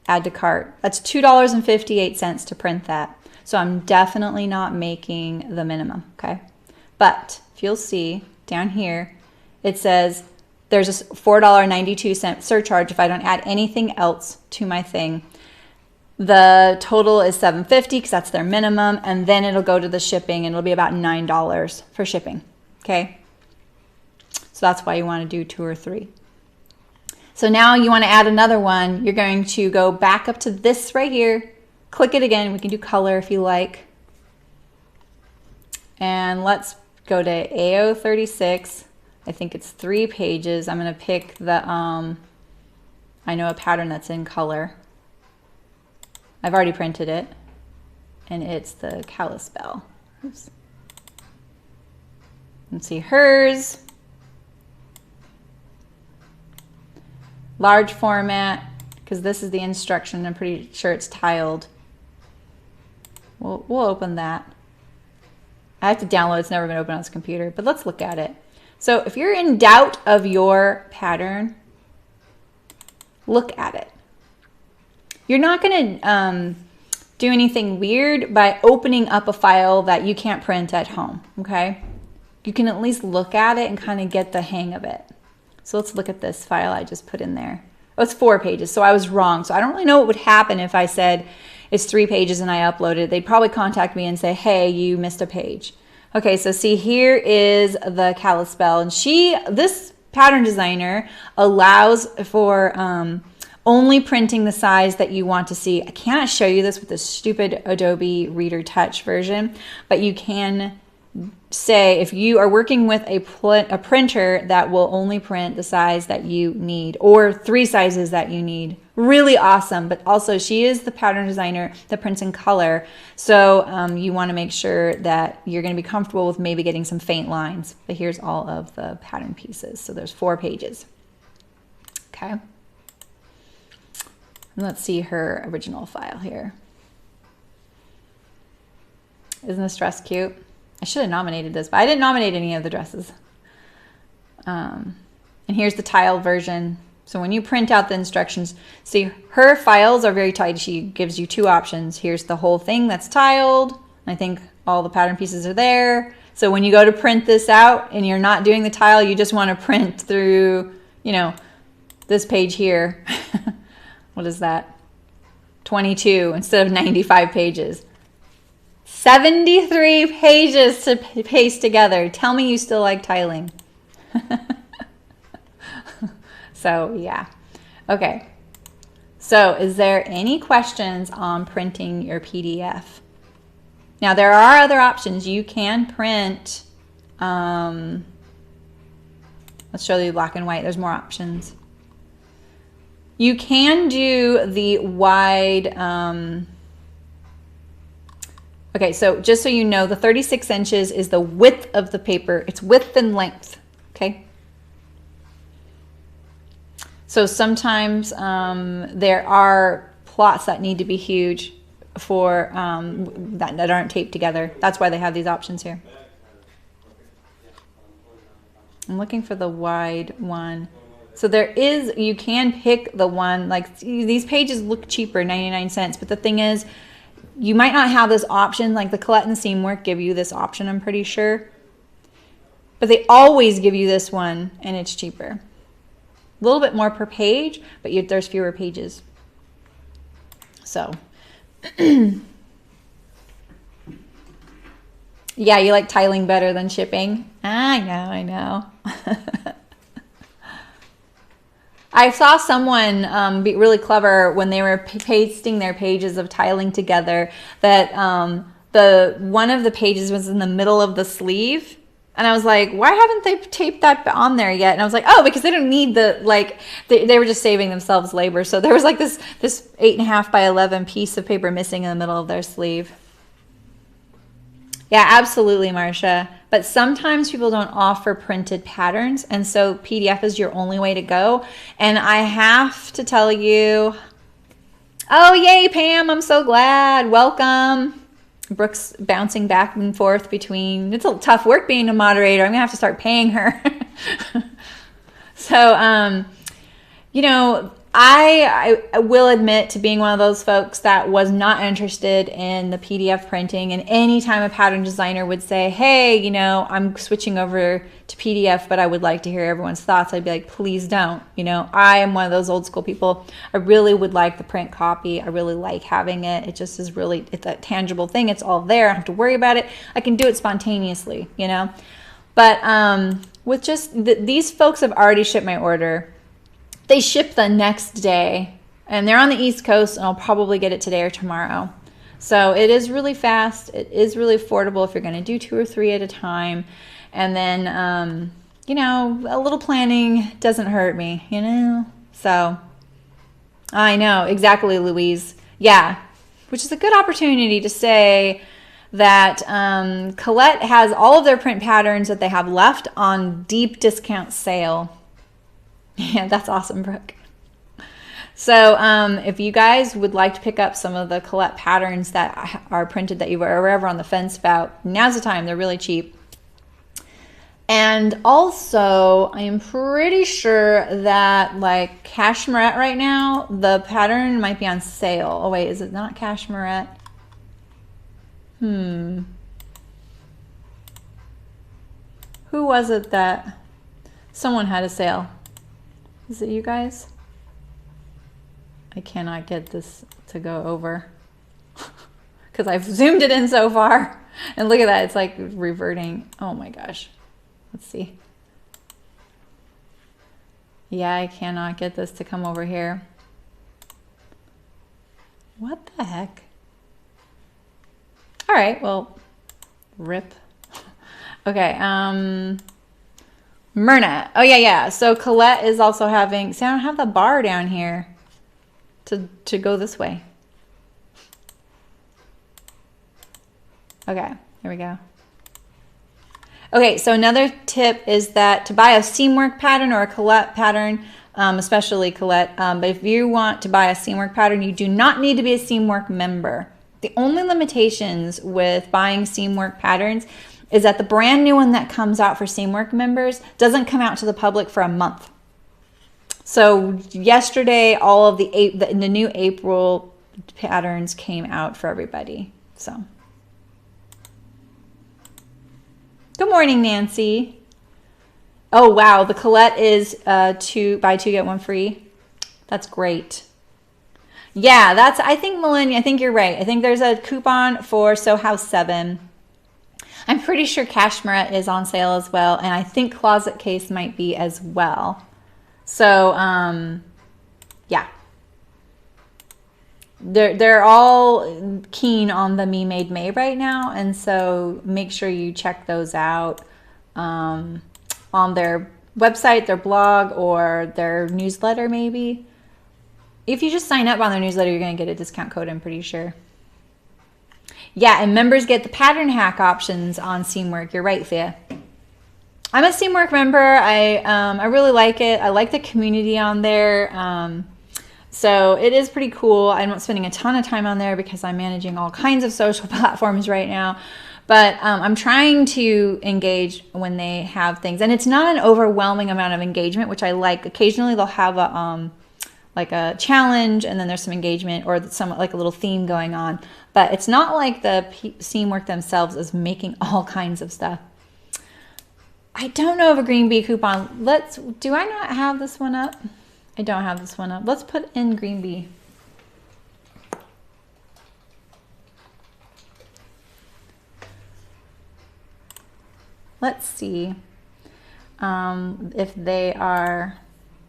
[SPEAKER 1] Add to cart. That's $2.58 to print that. So I'm definitely not making the minimum. Okay. But if you'll see down here, it says there's a $4.92 surcharge if I don't add anything else to my thing. The total is $7.50 because that's their minimum, and then it'll go to the shipping and it'll be about $9 for shipping. Okay, so that's why you want to do 2 or 3. So now you want to add another one. You're going to go back up to this right here, click it again. We can do color if you like, and let's go to AO36. I think it's 3 pages. I'm going to pick the I know a pattern that's in color. I've already printed it, and it's the Kalispell. Oops. Let's see hers. Large format, because this is the instruction. I'm pretty sure it's tiled. We'll open that. I have to download. It's never been opened on this computer, but let's look at it. So if you're in doubt of your pattern, look at it. You're not going to do anything weird by opening up a file that you can't print at home, okay? You can at least look at it and kind of get the hang of it. So let's look at this file I just put in there. Oh, it's 4 pages, so I was wrong. So I don't really know what would happen if I said it's 3 pages and I uploaded. They'd probably contact me and say, hey, you missed a page. Okay, so see, here is the Kalispell, and this pattern designer allows for only printing the size that you want to see. I can't show you this with the stupid Adobe Reader Touch version, but you can say if you are working with a printer that will only print the size that you need or 3 sizes that you need. Really awesome, but also she is the pattern designer that prints in color, so you want to make sure that you're going to be comfortable with maybe getting some faint lines. But here's all of the pattern pieces. So there's 4 pages. Okay. Let's see her original file here. Isn't this dress cute? I should have nominated this, but I didn't nominate any of the dresses. And here's the tile version. So when you print out the instructions, see, her files are very tight. She gives you two options. Here's the whole thing that's tiled. I think all the pattern pieces are there. So when you go to print this out and you're not doing the tile, you just want to print through, you know, this page here. What is that? 22 instead of 95 pages. 73 pages to paste together. Tell me you still like tiling. So yeah. Okay. So is there any questions on printing your PDF? Now there are other options. You can print, let's show you black and white. There's more options. You can do the wide, okay, so just so you know, the 36 inches is the width of the paper. It's width and length, okay? So sometimes there are plots that need to be huge for that aren't taped together. That's why they have these options here. I'm looking for the wide one. So there is, you can pick the one, like these pages look cheaper, 99 cents, but the thing is, you might not have this option, like the Colette and Seamwork give you this option, I'm pretty sure. But they always give you this one, and it's cheaper. A little bit more per page, but there's fewer pages. So, yeah, you like tiling better than shipping? I know. I saw someone be really clever when they were pasting their pages of tiling together, that one of the pages was in the middle of the sleeve. And I was like, why haven't they taped that on there yet? And I was like, oh, because they don't need the, like, they were just saving themselves labor. So there was like this 8.5 by 11 piece of paper missing in the middle of their sleeve. Yeah, absolutely, Marcia. But sometimes people don't offer printed patterns, and so PDF is your only way to go. And I have to tell you, oh, yay, Pam, I'm so glad. Welcome. Brooke's bouncing back and forth between, it's a tough work being a moderator. I'm going to have to start paying her. So, you know, I will admit to being one of those folks that was not interested in the PDF printing, and anytime a pattern designer would say, hey, you know, I'm switching over to PDF, but I would like to hear everyone's thoughts, I'd be like, please don't. You know, I am one of those old school people. I really would like the print copy. I really like having it. It just is really, it's a tangible thing. It's all there. I don't have to worry about it. I can do it spontaneously, you know. But with just, these folks have already shipped my order. They ship the next day, and they're on the East Coast, and I'll probably get it today or tomorrow. So it is really fast. It is really affordable if you're going to do 2 or 3 at a time. And then, you know, a little planning doesn't hurt me, you know? So I know, exactly, Louise. Yeah, which is a good opportunity to say that Colette has all of their print patterns that they have left on deep discount sale. Yeah, that's awesome, Brooke. So if you guys would like to pick up some of the Colette patterns that are printed that you were ever on the fence about, now's the time. They're really cheap. And also, I am pretty sure that like Cashmerette right now, the pattern might be on sale. Oh wait, is it not Cashmerette? Who was it that someone had a sale? Is it you guys? I cannot get this to go over because I've zoomed it in so far. And look at that, it's like reverting. Oh my gosh. Let's see. Yeah, I cannot get this to come over here. What the heck? All right, well, rip. Okay, Myrna. Oh yeah. So Colette is also having, see, I don't have the bar down here to go this way. Okay, here we go. Okay, so another tip is that to buy a Seamwork pattern or a Colette pattern, especially Colette, but if you want to buy a Seamwork pattern, you do not need to be a Seamwork member. The only limitations with buying Seamwork patterns is that the brand new one that comes out for Seamwork members doesn't come out to the public for a month. So yesterday, all of the new April patterns came out for everybody. So good morning, Nancy. Oh, wow. The Colette is buy 2, get 1 free. That's great. Yeah, I think, Melania, I think you're right. I think there's a coupon for Sew House 7. I'm pretty sure Cashmere is on sale as well. And I think Closet Case might be as well. So, yeah. They're all keen on the Me Made May right now. And so make sure you check those out. On their website, their blog, or their newsletter maybe. If you just sign up on their newsletter, you're going to get a discount code, I'm pretty sure. Yeah, and members get the pattern hack options on Seamwork. You're right, Thea. I'm a Seamwork member. I really like it. I like the community on there. So it is pretty cool. I'm not spending a ton of time on there because I'm managing all kinds of social platforms right now. But I'm trying to engage when they have things. And it's not an overwhelming amount of engagement, which I like. Occasionally they'll have like a challenge, and then there's some engagement or some like a little theme going on. But it's not like the Seamwork themselves is making all kinds of stuff. I don't know of a Green Bee coupon. Do I not have this one up? I don't have this one up. Let's put in Green Bee. Let's see if they are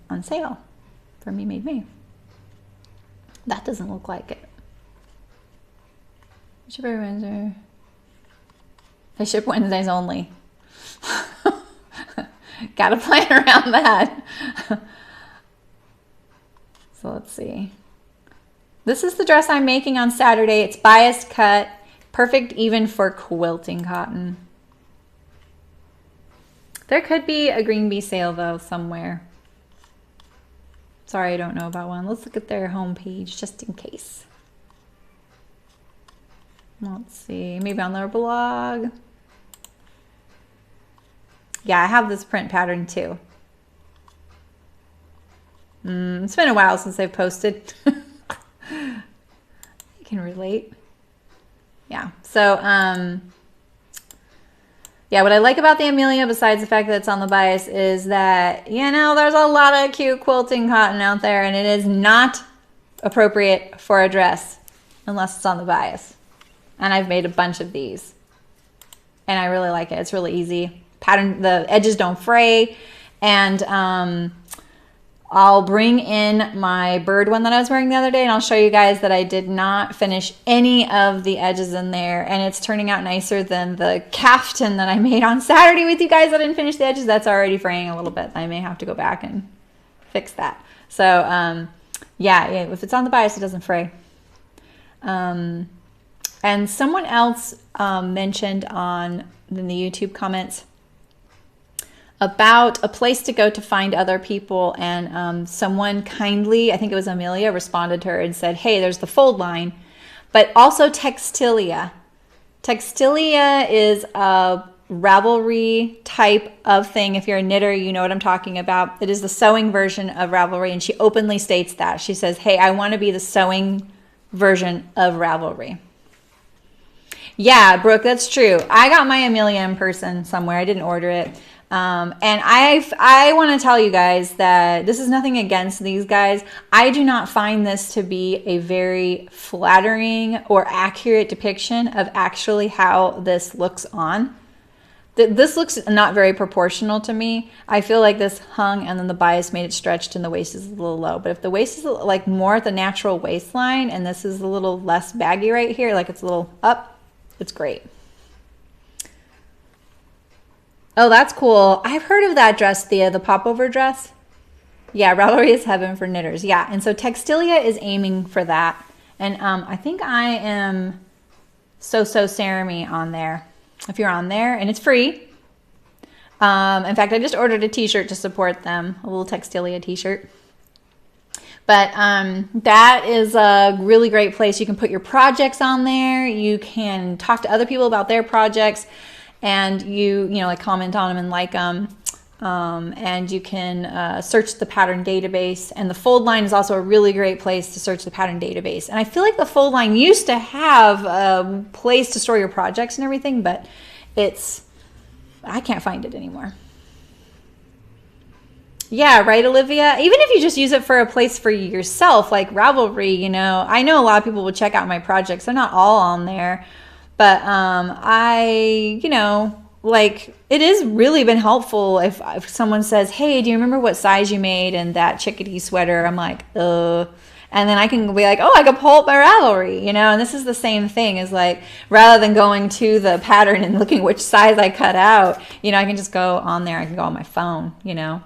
[SPEAKER 1] on sale for Me Made May. That doesn't look like it. Ship every Wednesday. They ship Wednesdays only. Gotta plan around that. So let's see. This is the dress I'm making on Saturday. It's bias cut, perfect even for quilting cotton. There could be a Green Bee sale though somewhere. Sorry, I don't know about one. Let's look at their homepage just in case. Let's see, maybe on their blog. Yeah, I have this print pattern too. It's been a while since I've posted. You can relate. Yeah, so yeah, what I like about the Amelia, besides the fact that it's on the bias, is that, you know, there's a lot of cute quilting cotton out there, and it is not appropriate for a dress unless it's on the bias. And I've made a bunch of these, and I really like it. It's really easy. Pattern, the edges don't fray, and I'll bring in my bird one that I was wearing the other day, and I'll show you guys that I did not finish any of the edges in there, and it's turning out nicer than the caftan that I made on Saturday with you guys. I didn't finish the edges. That's already fraying a little bit. I may have to go back and fix that. So yeah, if it's on the bias, it doesn't fray. And someone else mentioned in the YouTube comments about a place to go to find other people, and someone kindly, I think it was Amelia, responded to her and said, hey, there's the Fold line, but also Textilia. Textilia is a Ravelry type of thing. If you're a knitter, you know what I'm talking about. It is the sewing version of Ravelry, and she openly states that. She says, hey, I want to be the sewing version of Ravelry. Yeah, Brooke, that's true. I got my Amelia in person somewhere. I didn't order it. And I want to tell you guys that this is nothing against these guys. I do not find this to be a very flattering or accurate depiction of actually how this looks on. This looks not very proportional to me. I feel like this hung and then the bias made it stretched and the waist is a little low. But if the waist is like more at the natural waistline and this is a little less baggy right here, like it's a little up, it's great. Oh, that's cool. I've heard of that dress, Thea, the popover dress. Yeah, Ravelry is heaven for knitters. Yeah, and so Textilia is aiming for that. And I think I am So Cerame on there. If you're on there, and it's free. In fact, I just ordered a t-shirt to support them, a little Textilia t-shirt. But that is a really great place. You can put your projects on there. You can talk to other people about their projects. And you know, like comment on them and like them. and you can search the pattern database. And the fold line is also a really great place to search the pattern database. And I feel like the fold line used to have a place to store your projects and everything, but I can't find it anymore. Yeah, right, Olivia? Even if you just use it for a place for yourself, like Ravelry, you know, I know a lot of people will check out my projects. They're not all on there, but you know, like it has really been helpful if someone says, hey, do you remember what size you made in that chickadee sweater? I'm like, and then I can be like, oh, I can pull up my Ravelry, you know, and this is the same thing as like, rather than going to the pattern and looking which size I cut out, you know, I can just go on there. I can go on my phone, you know.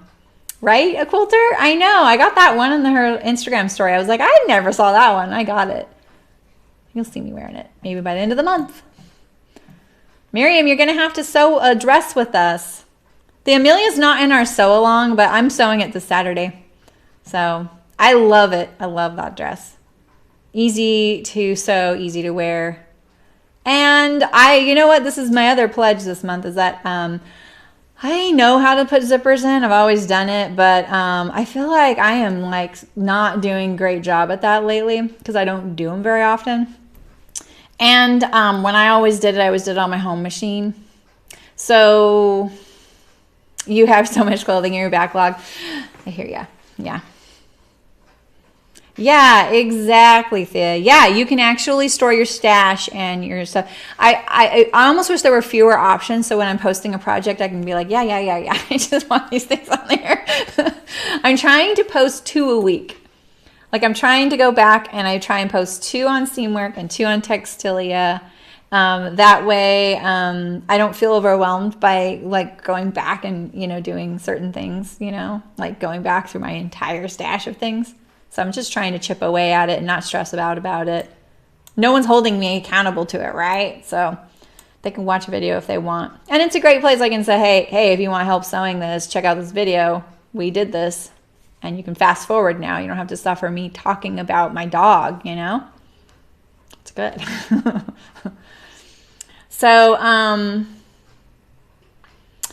[SPEAKER 1] Right, a quilter? I know. I got that one in her Instagram story. I was like, I never saw that one. I got it. You'll see me wearing it maybe by the end of the month. Miriam, you're going to have to sew a dress with us. The Amelia's not in our sew along, but I'm sewing it this Saturday. So I love it. I love that dress. Easy to sew, easy to wear. And you know what? This is my other pledge this month is that I know how to put zippers in. I've always done it, but I feel like I am like not doing a great job at that lately because I don't do them very often. And when I always did it on my home machine. So you have so much clothing in your backlog. I hear ya. Yeah. Yeah, exactly, Thea. Yeah, you can actually store your stash and your stuff. I almost wish there were fewer options, so when I'm posting a project, I can be like, yeah. I just want these things on there. I'm trying to post 2 a week. Like I'm trying to go back and I try and post 2 on Seamwork and 2 on Textilia. That way, I don't feel overwhelmed by like going back and, you know, doing certain things, you know, like going back through my entire stash of things. So I'm just trying to chip away at it and not stress about it. No one's holding me accountable to it, right? So they can watch a video if they want. And it's a great place I can say, hey, if you want help sewing this, check out this video. We did this. And you can fast forward now. You don't have to suffer me talking about my dog, you know? It's good. So,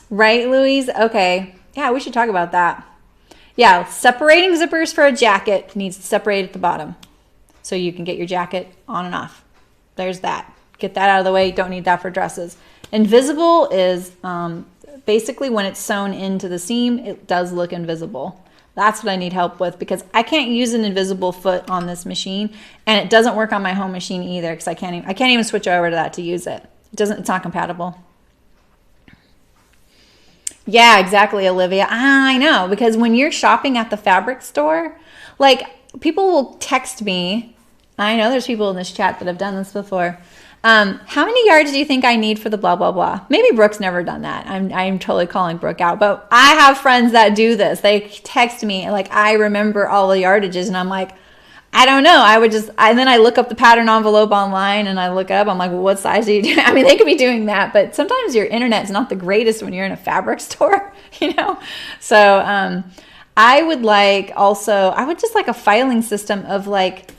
[SPEAKER 1] right, Louise? Okay. Yeah, we should talk about that. Yeah, separating zippers for a jacket needs to separate at the bottom so you can get your jacket on and off. There's that. Get that out of the way. Don't need that for dresses. Invisible is basically when it's sewn into the seam, it does look invisible. That's what I need help with because I can't use an invisible foot on this machine and it doesn't work on my home machine either because I can't even switch over to that to use it. It's not compatible. Yeah, exactly, Olivia. I know, because when you're shopping at the fabric store, like people will text me. I know there's people in this chat that have done this before. How many yards do you think I need for the blah, blah, blah? Maybe Brooke's never done that. I'm totally calling Brooke out, but I have friends that do this. They text me like, I remember all the yardages and I'm like, I don't know. And then I look up the pattern envelope online and I look up, I'm like, well, what size do you do? I mean, they could be doing that, but sometimes your internet's not the greatest when you're in a fabric store, you know? So, I would just like a filing system of like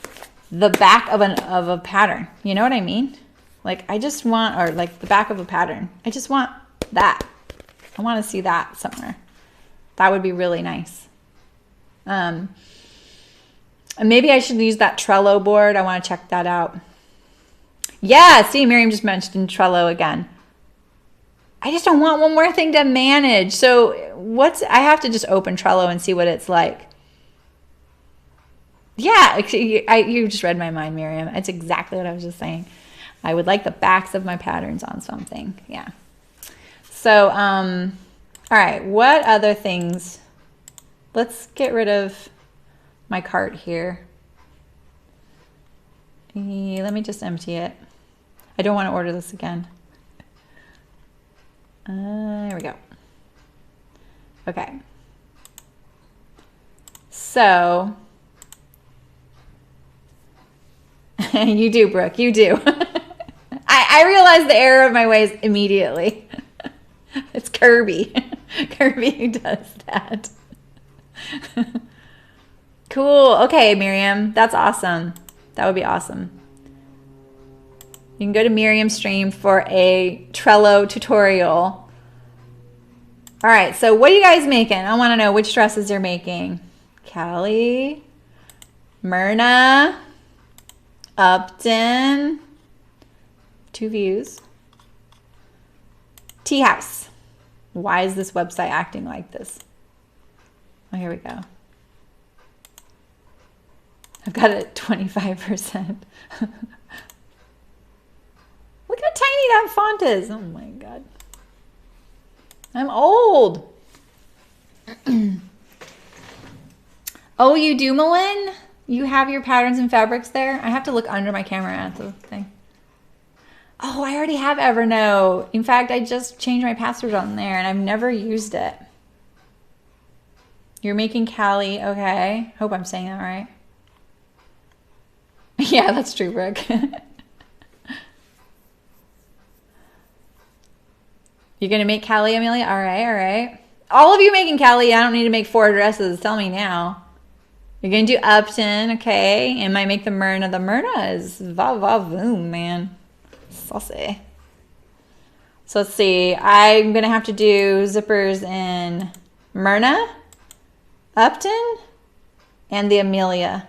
[SPEAKER 1] the back of a pattern. You know what I mean? Like or like the back of a pattern. I just want that. I want to see that somewhere. That would be really nice. And maybe I should use that Trello board. I want to check that out. Yeah, see, Miriam just mentioned Trello again. I just don't want one more thing to manage. So I have to just open Trello and see what it's like. Yeah, you just read my mind, Miriam. It's exactly what I was just saying. I would like the backs of my patterns on something. Yeah. So, all right, what other things? Let's get rid of my cart here. Let me just empty it. I don't want to order this again. There we go. Okay. So, you do, Brooke, you do. I realized the error of my ways immediately. It's Kirby. Kirby who does that. Cool. Okay, Miriam. That's awesome. That would be awesome. You can go to Miriam's stream for a Trello tutorial. All right, so what are you guys making? I want to know which dresses you're making. Callie, Myrna, Upton, 2 views. Tea House. Why is this website acting like this? Oh, here we go. I've got it at 25%. Look how tiny that font is. Oh my God. I'm old. Oh, you do, Malin? You have your patterns and fabrics there? I have to look under my camera at the thing. Oh, I already have Evernote. In fact, I just changed my password on there and I've never used it. You're making Callie. Okay. Hope I'm saying that right. Yeah, that's true, Brooke. You're going to make Callie, Amelia? All right, all right. All of you making Callie. I don't need to make 4 dresses. Tell me now. You're going to do Upton, okay. And might make the Myrna. The Myrna is va-va-voom, man. Saucy. So let's see. I'm going to have to do zippers in Myrna, Upton, and the Amelia.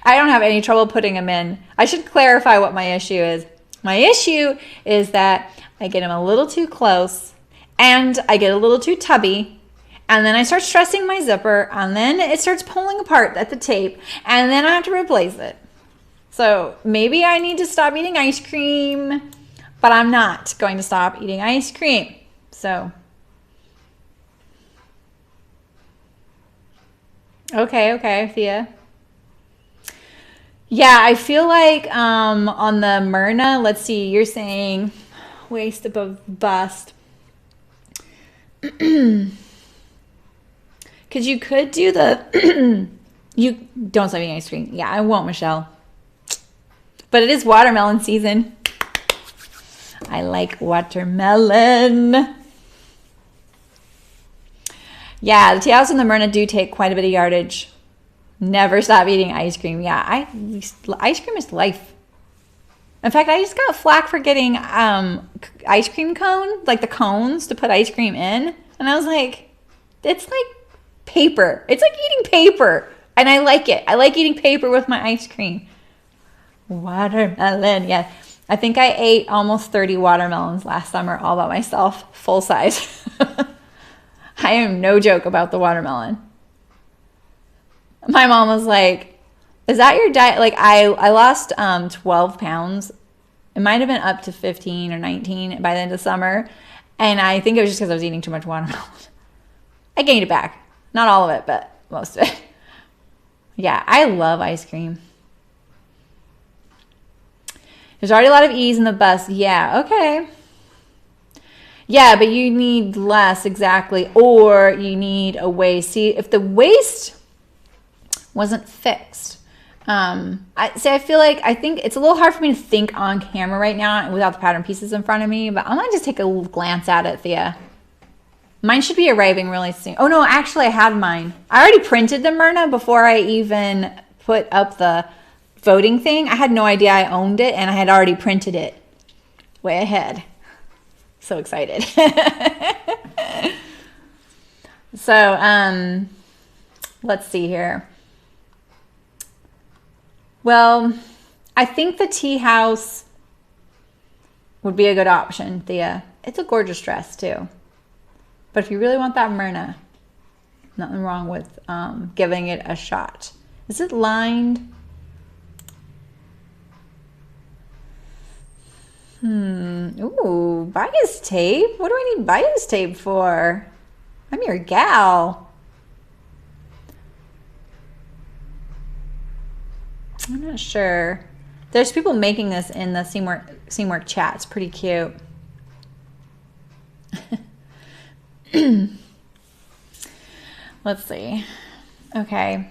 [SPEAKER 1] I don't have any trouble putting them in. I should clarify what my issue is. My issue is that I get them a little too close and I get a little too tubby and then I start stressing my zipper and then it starts pulling apart at the tape and then I have to replace it. So maybe I need to stop eating ice cream, but I'm not going to stop eating ice cream. So, okay, Thea. Yeah, I feel like on the Myrna, let's see, you're saying waist above bust. Because you could do the, you don't stop eating ice cream. Yeah, I won't, Michelle. But it is watermelon season. I like watermelon. Yeah, the Tea House and the Myrna do take quite a bit of yardage. Never stop eating ice cream. Yeah, ice cream is life. In fact, I just got flack for getting ice cream cone, like the cones to put ice cream in. And I was like, it's like paper. It's like eating paper. And I like it. I like eating paper with my ice cream. Watermelon. Yeah. I think I ate almost 30 watermelons last summer all by myself, full size. I am no joke about the watermelon. My mom was like, is that your diet? Like I lost 12 pounds. It might have been up to 15 or 19 by the end of summer. And I think it was just because I was eating too much watermelon. I gained it back. Not all of it, but most of it. Yeah, I love ice cream. There's already a lot of ease in the bust. Yeah, okay. Yeah, but you need less, exactly. Or you need a waist. See, if the waist wasn't fixed. I feel like, I think it's a little hard for me to think on camera right now without the pattern pieces in front of me, but I'm going to just take a glance at it, Thea. Mine should be arriving really soon. Oh no, actually I had mine. I already printed the Myrna before I even put up the voting thing. I had no idea I owned it and I had already printed it way ahead. So excited. So, let's see here. Well, I think the Tea House would be a good option, Thea. It's a gorgeous dress too. But if you really want that Myrna, nothing wrong with giving it a shot. Is it lined? Ooh, bias tape? What do I need bias tape for? I'm your gal. I'm not sure. There's people making this in the Seamwork chat. It's pretty cute. Let's see. Okay.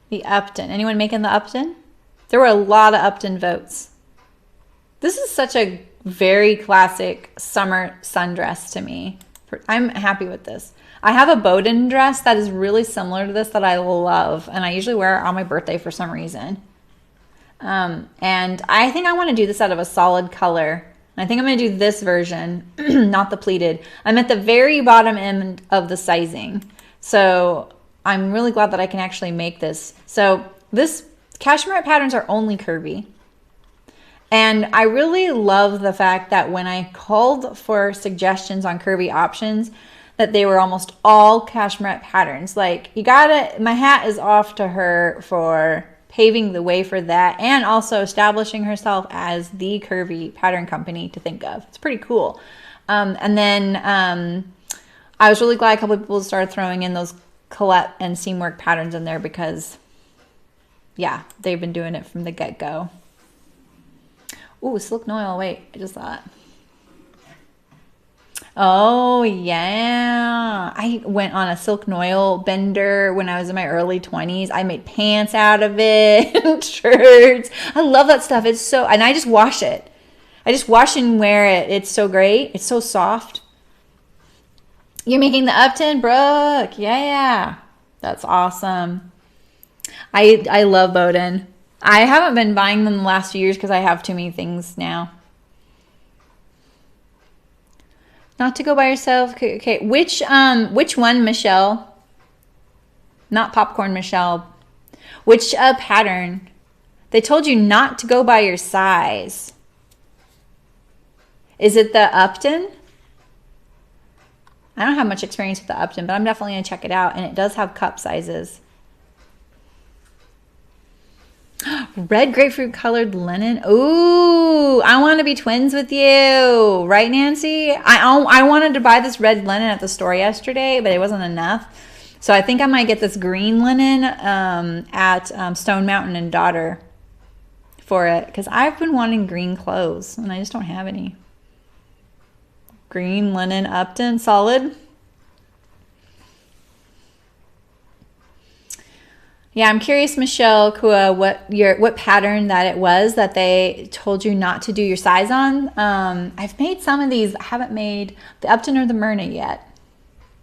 [SPEAKER 1] The Upton. Anyone making the Upton? There were a lot of Upton votes. This is such a very classic summer sundress to me. I'm happy with this. I have a Bowden dress that is really similar to this that I love, and I usually wear it on my birthday for some reason. And I think I want to do this out of a solid color. I think I'm going to do this version, not the pleated. I'm at the very bottom end of the sizing. So I'm really glad that I can actually make this. So this Cashmerette patterns are only curvy. And I really love the fact that when I called for suggestions on curvy options, that they were almost all Cashmerette patterns. Like, you gotta, my hat is off to her for paving the way for that, and also establishing herself as the curvy pattern company to think of. It's pretty cool. And then I was really glad a couple of people started throwing in those Colette and Seamwork patterns in there because, yeah, they've been doing it from the get-go. Ooh, Silk Noil. Wait, I just saw it. Oh, yeah. I went on a Silk Noil bender when I was in my early 20s. I made pants out of it, shirts. I love that stuff. It's so, and I just wash it. I just wash and wear it. It's so great. It's so soft. You're making the Upton, Brooke. Yeah. That's awesome. I love Bowden. I haven't been buying them the last few years because I have too many things now. Not to go by yourself. Okay. Which one, Michelle? Not Popcorn Michelle. Which pattern? They told you not to go by your size. Is it the Upton? I don't have much experience with the Upton, but I'm definitely going to check it out. And it does have cup sizes. Red grapefruit colored linen. Ooh, I want to be twins with you. Right, Nancy? I wanted to buy this red linen at the store yesterday, but it wasn't enough. So I think I might get this green linen at Stone Mountain and Daughter for it. Because I've been wanting green clothes, and I just don't have any. Green linen Upton, solid. Yeah, I'm curious, Michelle Kua, what pattern that it was that they told you not to do your size on. I've made some of these. I haven't made the Upton or the Myrna yet.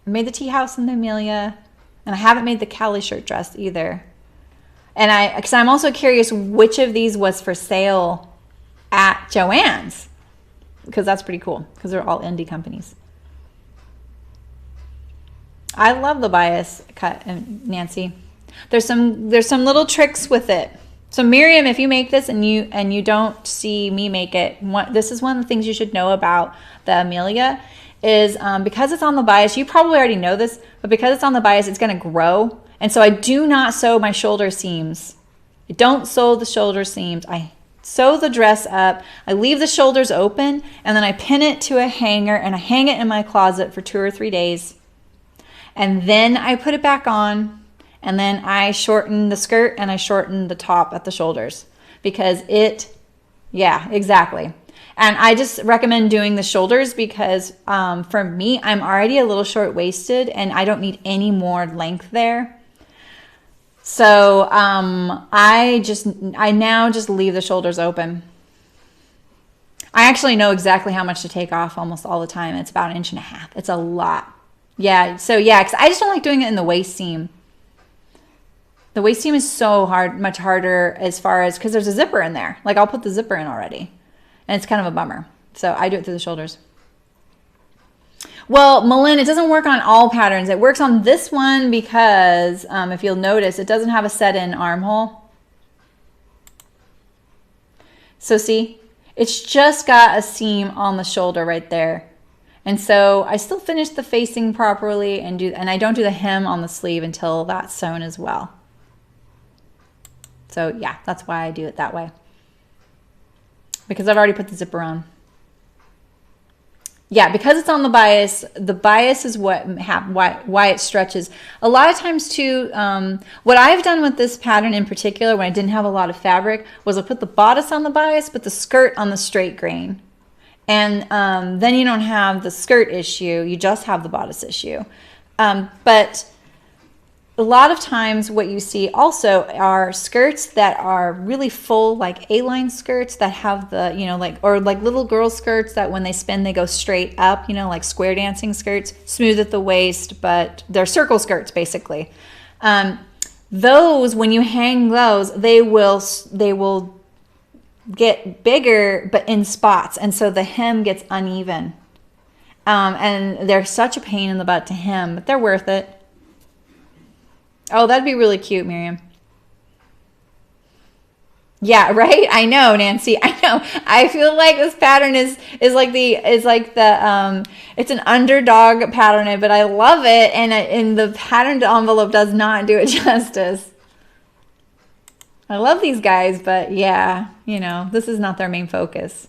[SPEAKER 1] I made the Tea House and the Amelia, and I haven't made the Callie shirt dress either. And because I'm also curious which of these was for sale at Joann's, because that's pretty cool, because they're all indie companies. I love the bias cut, Nancy. There's some little tricks with it. So Miriam, if you make this and you don't see me make it, this is one of the things you should know about the Amelia is because it's on the bias, you probably already know this, but because it's on the bias, it's going to grow. And so I do not sew my shoulder seams. I don't sew the shoulder seams. I sew the dress up. I leave the shoulders open, and then I pin it to a hanger, and I hang it in my closet for 2 or 3 days. And then I put it back on. And then I shorten the skirt and I shorten the top at the shoulders because yeah, exactly. And I just recommend doing the shoulders because for me, I'm already a little short-waisted and I don't need any more length there. So I now just leave the shoulders open. I actually know exactly how much to take off almost all the time. It's about 1.5 inches. It's a lot. Yeah, so yeah, because I just don't like doing it in the waist seam. The waist seam is so hard, much harder as far as, because there's a zipper in there. Like I'll put the zipper in already. And it's kind of a bummer. So I do it through the shoulders. Well, Malin, it doesn't work on all patterns. It works on this one because if you'll notice, it doesn't have a set-in armhole. So see, it's just got a seam on the shoulder right there. And so I still finish the facing properly and I don't do the hem on the sleeve until that's sewn as well. So yeah, that's why I do it that way. Because I've already put the zipper on. Yeah, because it's on the bias is why it stretches. A lot of times too, what I've done with this pattern in particular when I didn't have a lot of fabric was I put the bodice on the bias, but the skirt on the straight grain. And then you don't have the skirt issue, you just have the bodice issue. But a lot of times what you see also are skirts that are really full, like A-line skirts that have the, or like little girl skirts that when they spin, they go straight up, like square dancing skirts, smooth at the waist, but they're circle skirts basically. Those, when you hang those, they will get bigger, but in spots. And so the hem gets uneven. And they're such a pain in the butt to hem, but they're worth it. Oh, that'd be really cute, Miriam. Yeah, right? I know, Nancy. I know. I feel like this pattern is like the it's an underdog pattern, but I love it, and the patterned envelope does not do it justice. I love these guys, but yeah, you know, this is not their main focus.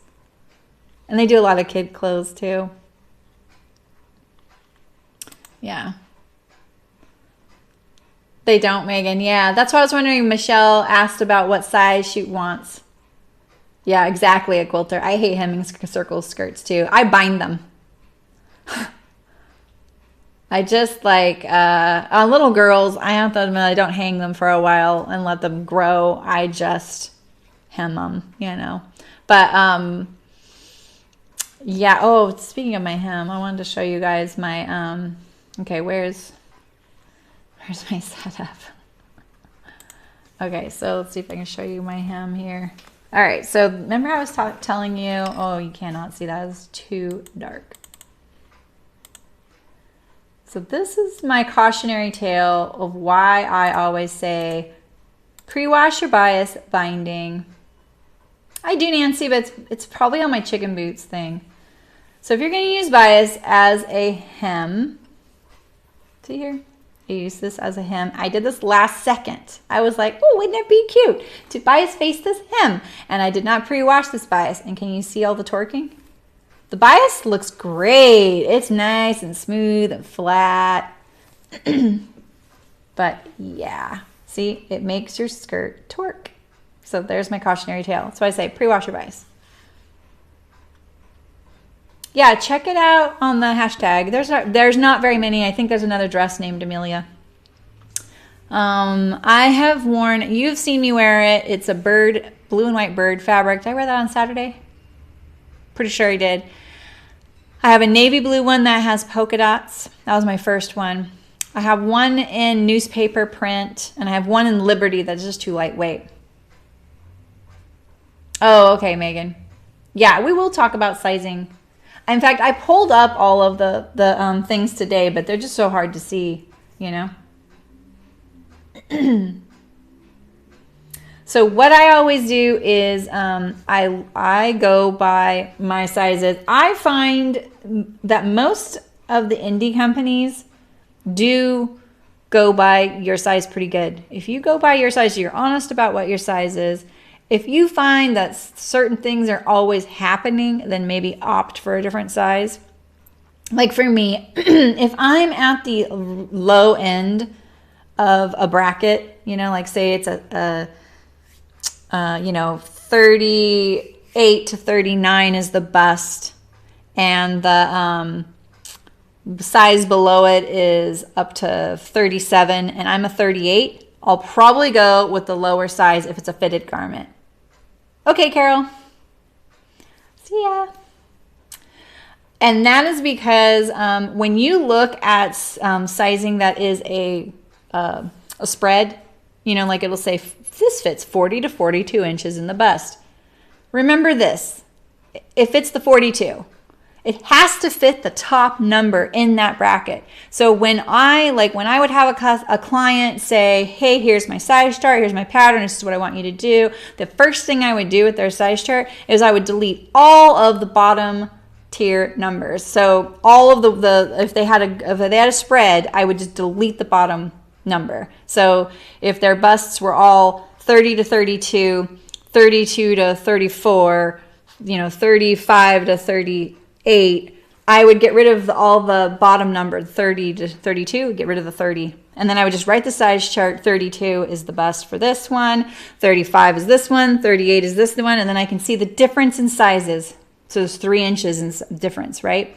[SPEAKER 1] And they do a lot of kid clothes too. Yeah. They don't, Megan. Yeah, that's why I was wondering. Michelle asked about what size she wants. Yeah, exactly, a quilter. I hate hemming circle skirts too. I bind them. I just like, on little girls, I have to admit I don't hang them for a while and let them grow. I just hem them, you know. But, yeah. Oh, speaking of my hem, I wanted to show you guys my, okay, where's my setup? Okay, so let's see if I can show you my hem here. All right, so remember I was telling you, oh, you cannot see that, it's too dark. So this is my cautionary tale of why I always say pre-wash your bias binding. I do, Nancy, but it's probably on my chicken boots thing. So if you're going to use bias as a hem, see here? I use this as a hem. I did this last second. I was like, oh, wouldn't it be cute to bias face this hem? And I did not pre-wash this bias. And can you see all the torquing? The bias looks great. It's nice and smooth and flat. But yeah, see, it makes your skirt torque. So there's my cautionary tale. That's why I say pre-wash your bias. Yeah, check it out on the hashtag. There's not very many. I think there's another dress named Amelia. I have worn, you've seen me wear it. It's a bird, blue and white bird fabric. Did I wear that on Saturday? Pretty sure I did. I have a navy blue one that has polka dots. That was my first one. I have one in newspaper print, and I have one in Liberty that's just too lightweight. Oh, okay, Megan. Yeah, we will talk about sizing. In fact, I pulled up all of the things today, but they're just so hard to see, you know. So what I always do is I go by my sizes. I find that most of the indie companies do go by your size pretty good. If you go by your size, you're honest about what your size is. If you find that certain things are always happening, then maybe opt for a different size. Like for me, if I'm at the low end of a bracket, you know, like say it's you know, 38 to 39 is the bust, and the size below it is up to 37, and I'm a 38, I'll probably go with the lower size if it's a fitted garment. Okay, Carol. See ya. And that is because when you look at sizing that is a spread, you know, like it'll say this fits 40 to 42 inches in the bust. Remember this, if it's the 42, it has to fit the top number in that bracket. So when I would have a client say, hey, here's my size chart, here's my pattern, this is what I want you to do. The first thing I would do with their size chart is I would delete all of the bottom tier numbers. So all of the if they had a spread, I would just delete the bottom number. So if their busts were all 30 to 32, 32 to 34, you know, 35 to 38, I would get rid of all the bottom number, 30 to 32, get rid of the 30. And then I would just write the size chart. 32 is the bust for this one, 35 is this one, 38 is this one, and then I can see the difference in sizes. So there's 3 inches in difference, right?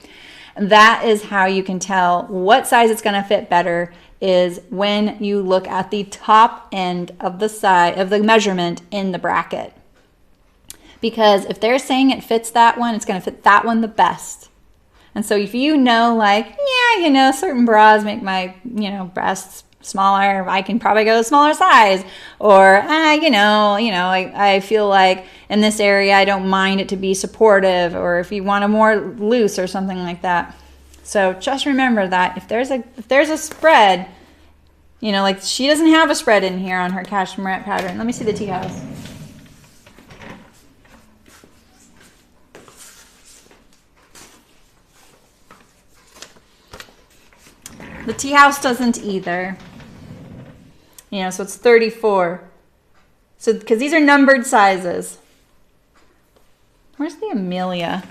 [SPEAKER 1] And that is how you can tell what size it's going to fit better, is when you look at the top end of the side of the measurement in the bracket. Because if they're saying it fits that one, it's going to fit that one the best. And so if you know, like, yeah, you know, certain bras make my, you know, breasts smaller, I can probably go a smaller size. Or, I feel like in this area, I don't mind it to be supportive, or if you want a more loose or something like that. So just remember that if there's a spread, like she doesn't have a spread in here on her cashmere pattern. Let me see the tea house. The tea house doesn't either. So it's 34. So, because these are numbered sizes. Where's the Amelia?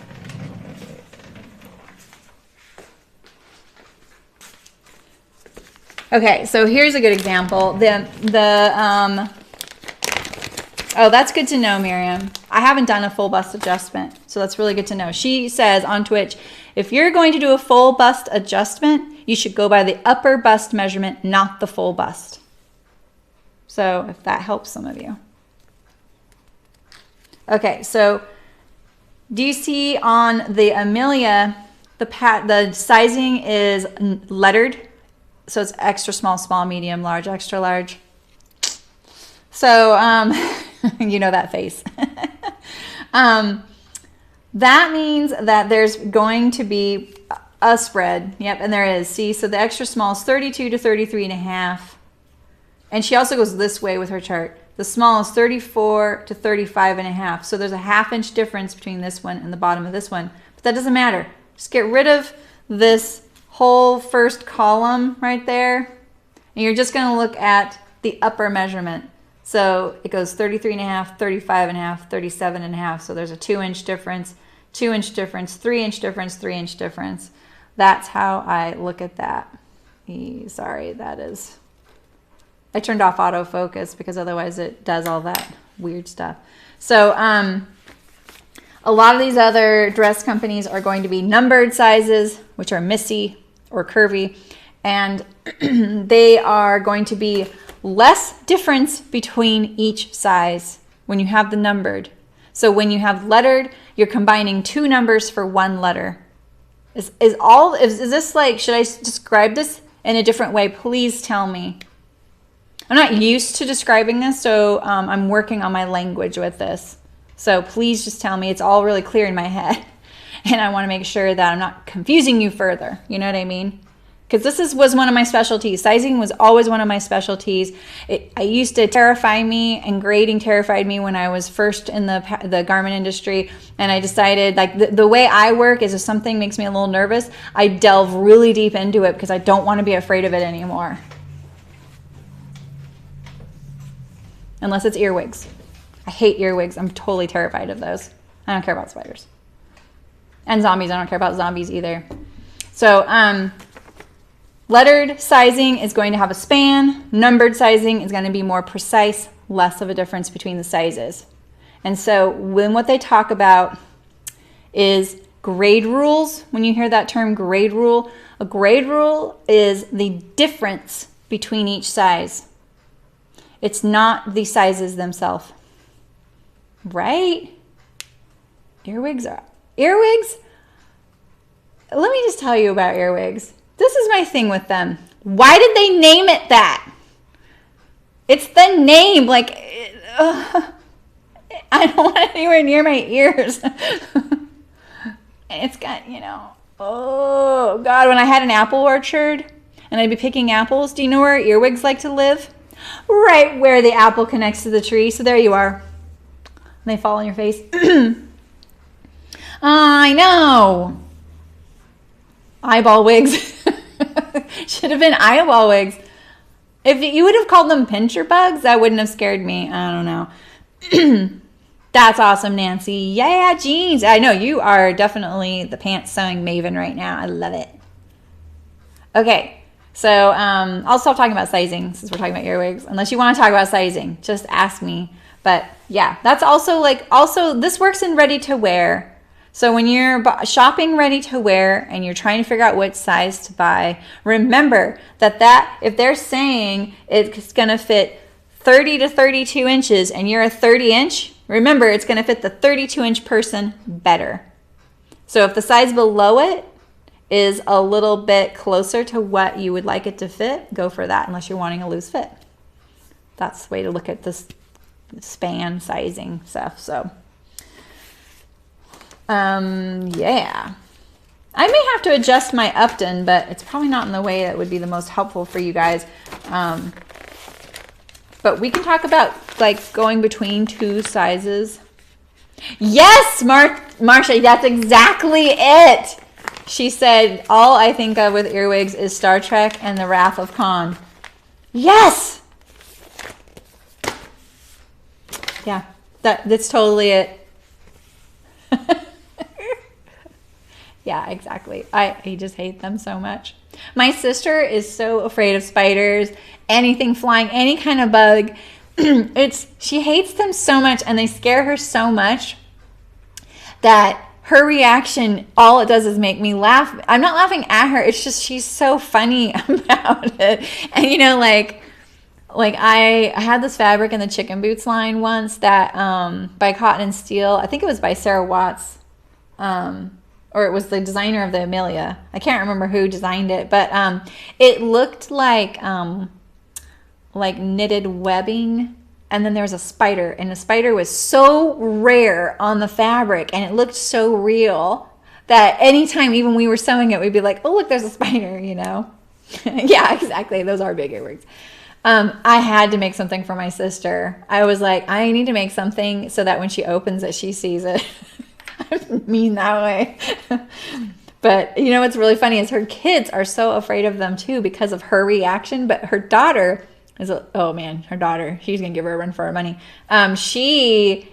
[SPEAKER 1] Okay, so here's a good example. Oh, that's good to know, Miriam. I haven't done a full bust adjustment, so that's really good to know. She says on Twitch, if you're going to do a full bust adjustment, you should go by the upper bust measurement, not the full bust. So if that helps some of you. Okay, so do you see on the Amelia, the sizing is lettered? So it's extra small, small, medium, large, extra large. So, that face. That means that there's going to be a spread. Yep, and there is. See, so the extra small is 32 to 33 and a half. And she also goes this way with her chart. The small is 34 to 35 and a half. So there's a ½ inch difference between this one and the bottom of this one. But that doesn't matter. Just get rid of this whole first column right there. And you're just going to look at the upper measurement. So it goes 33 and a half, 35 and a half, 37 and a half. So there's a 2-inch difference, 2-inch difference, 3-inch difference, 3-inch difference. That's how I look at that. Sorry, that is... I turned off autofocus because otherwise it does all that weird stuff. So a lot of these other dress companies are going to be numbered sizes, which are Missy or Curvy, and they are going to be less difference between each size when you have the numbered. So when you have lettered, you're combining 2 numbers for 1 letter. Is this like, should I describe this in a different way? Please tell me. I'm not used to describing this, so I'm working on my language with this. So please just tell me. It's all really clear in my head. And I want to make sure that I'm not confusing you further. You know what I mean? Because this was one of my specialties. Sizing was always one of my specialties. It used to terrify me, and grading terrified me when I was first in the garment industry. And I decided, like, the way I work is if something makes me a little nervous, I delve really deep into it because I don't want to be afraid of it anymore. Unless it's earwigs. I hate earwigs. I'm totally terrified of those. I don't care about spiders. And zombies. I don't care about zombies either. So, lettered sizing is going to have a span. Numbered sizing is going to be more precise, less of a difference between the sizes. And so what they talk about is grade rules. When you hear that term grade rule, a grade rule is the difference between each size. It's not the sizes themselves. Right? Earwigs? Let me just tell you about earwigs. This is my thing with them. Why did they name it that? It's the name. Like, I don't want it anywhere near my ears. It's got, oh, God. When I had an apple orchard and I'd be picking apples, do you know where earwigs like to live? Right where the apple connects to the tree. So there you are. And they fall on your face. I know. Eyeball wigs. Should have been eyeball wigs. If you would have called them pincher bugs, that wouldn't have scared me. I don't know. That's awesome, Nancy. Yeah, jeans. I know you are definitely the pants sewing maven right now. I love it. Okay, so I'll stop talking about sizing since we're talking about earwigs. Unless you want to talk about sizing, just ask me. But yeah, that's also this works in ready to wear. So when you're shopping ready to wear and you're trying to figure out which size to buy, remember that if they're saying it's going to fit 30 to 32 inches and you're a 30 inch, remember it's going to fit the 32 inch person better. So if the size below it is a little bit closer to what you would like it to fit, go for that unless you're wanting a loose fit. That's the way to look at this span sizing stuff. So, yeah. I may have to adjust my Upton, but it's probably not in the way that would be the most helpful for you guys. But we can talk about like going between two sizes. Yes, Marcia, that's exactly it. She said, all I think of with earwigs is Star Trek and the Wrath of Khan. Yes. Yeah, that's totally it. Yeah, exactly. I just hate them so much. My sister is so afraid of spiders, anything flying, any kind of bug. She hates them so much, and they scare her so much that her reaction, all it does is make me laugh. I'm not laughing at her. It's just she's so funny about it. And you know, like I had this fabric in the chicken boots line once that by Cotton and Steel. I think it was by Sarah Watts. Or it was the designer of the Amelia. I can't remember who designed it, but it looked like knitted webbing, and then there was a spider, and the spider was so rare on the fabric, and it looked so real that anytime even we were sewing it, we'd be like, oh, look, there's a spider, you know? Yeah, exactly. Those are big earwigs. I had to make something for my sister. I was like, I need to make something so that when she opens it, she sees it. I mean that way. But you know what's really funny is her kids are so afraid of them too because of her reaction. But her daughter is, oh man, her daughter, she's going to give her a run for her money. She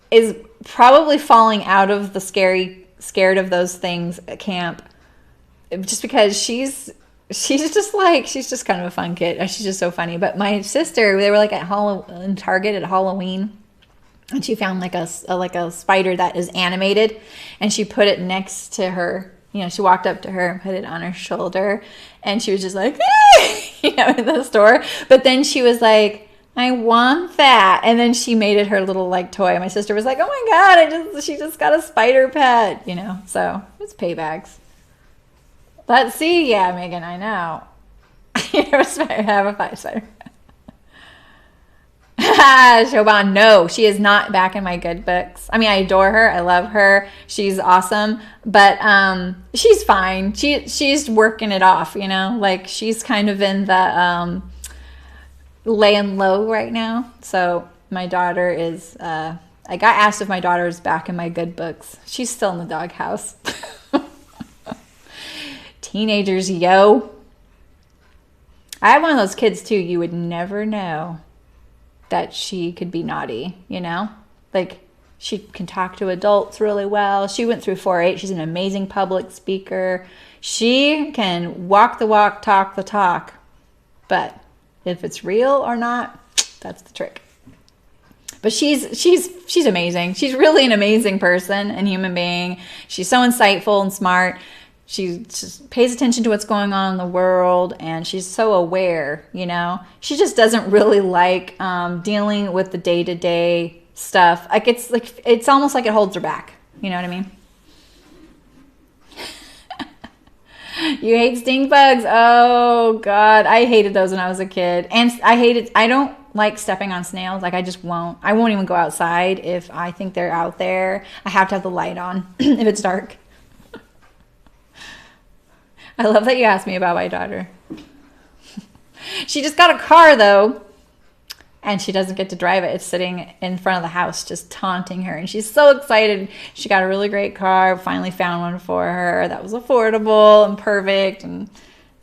[SPEAKER 1] is probably falling out of the scared of those things at camp just because she's just kind of a fun kid. She's just so funny. But my sister, they were like in Target at Halloween. And she found like a spider that is animated, and she put it next to her. You know, she walked up to her and put it on her shoulder, and she was just like, hey! You know, in the store. But then she was like, I want that. And then she made it her little like toy. My sister was like, oh my God, she just got a spider pet, you know. So it's paybacks. Let's see. Yeah, Megan, I know. You have a spider. Shoban, no, she is not back in my good books. I mean, I adore her. I love her. She's awesome. But she's fine. She's working it off, you know? Like, she's kind of in the laying low right now. So my daughter is... I got asked if my daughter is back in my good books. She's still in the doghouse. Teenagers, yo. I have one of those kids, too. You would never know that she could be naughty, you know? Like, she can talk to adults really well. She went through 4-H. She's an amazing public speaker. She can walk the walk, talk the talk. But if it's real or not, that's the trick. But she's amazing. She's really an amazing person and human being. She's so insightful and smart. She just pays attention to what's going on in the world, and she's so aware, you know. She just doesn't really like dealing with the day-to-day stuff. It's almost like it holds her back. You know what I mean? You hate stink bugs. Oh God, I hated those when I was a kid, and I don't like stepping on snails. Like, I just won't. I won't even go outside if I think they're out there. I have to have the light on if it's dark. I love that you asked me about my daughter. She just got a car, though, and she doesn't get to drive it. It's sitting in front of the house just taunting her, and she's so excited. She got a really great car, finally found one for her that was affordable and perfect, and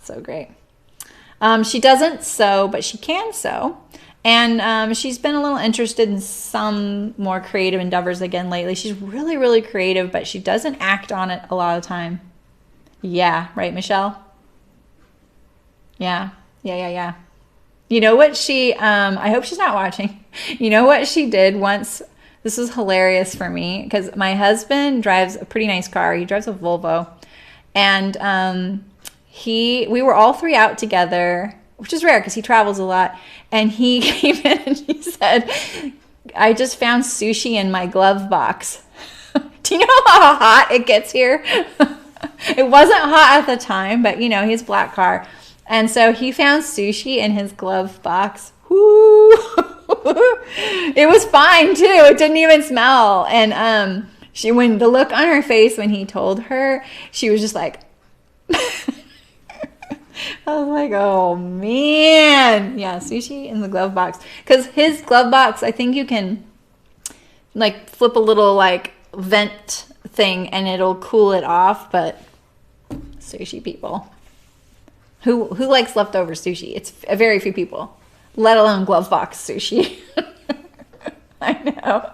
[SPEAKER 1] so great. She doesn't sew, but she can sew, and she's been a little interested in some more creative endeavors again lately. She's really, really creative, but she doesn't act on it a lot of the time. Yeah, right, Michelle? Yeah. You know what she, I hope she's not watching. You know what she did once? This was hilarious for me because my husband drives a pretty nice car. He drives a Volvo. And we were all three out together, which is rare because he travels a lot. And he came in and he said, I just found sushi in my glove box. Do you know how hot it gets here? It wasn't hot at the time, but you know, he's black car. And so he found sushi in his glove box. Whoo! It was fine too. It didn't even smell. And when the look on her face when he told her, she was just like, I was like, oh man. Yeah, sushi in the glove box. Because his glove box, I think you can like flip a little like vent thing and it'll cool it off. But sushi people. Who likes leftover sushi? It's very few people, let alone glove box sushi. I know.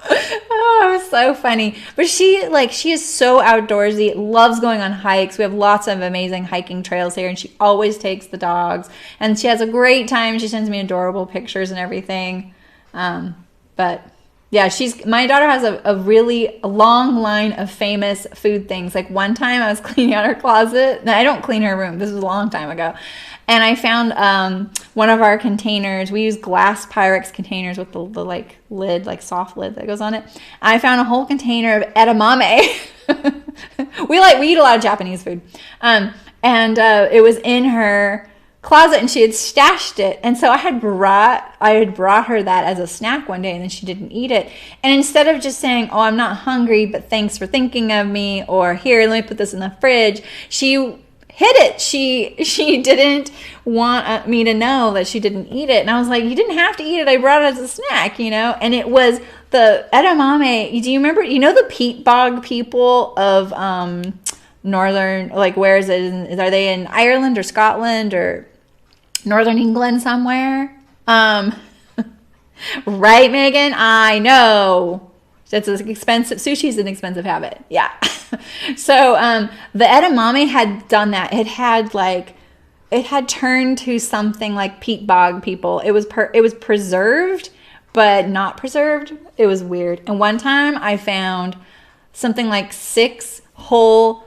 [SPEAKER 1] Oh, it was so funny. But she is so outdoorsy, loves going on hikes. We have lots of amazing hiking trails here, and she always takes the dogs. And she has a great time. She sends me adorable pictures and everything. But yeah, my daughter has a really long line of famous food things. Like one time I was cleaning out her closet. Now, I don't clean her room. This was a long time ago. And I found one of our containers. We use glass Pyrex containers with the like lid, like soft lid that goes on it. I found a whole container of edamame. We eat a lot of Japanese food. And it was in her closet and she had stashed it. And so I had brought her that as a snack one day, and then she didn't eat it. And instead of just saying, oh, I'm not hungry, but thanks for thinking of me, or here, let me put this in the fridge, she hid it. She didn't want me to know that she didn't eat it. And I was like, you didn't have to eat it. I brought it as a snack, you know? And it was the edamame. Do you remember, the peat bog people of northern, like, where is it? Are they in Ireland or Scotland or northern England somewhere? Right, Megan? I know. It's expensive. Sushi's an expensive habit. Yeah. So the edamame had done that. It had turned to something like peat bog people. It was preserved, but not preserved. It was weird. And one time I found something like 6 whole,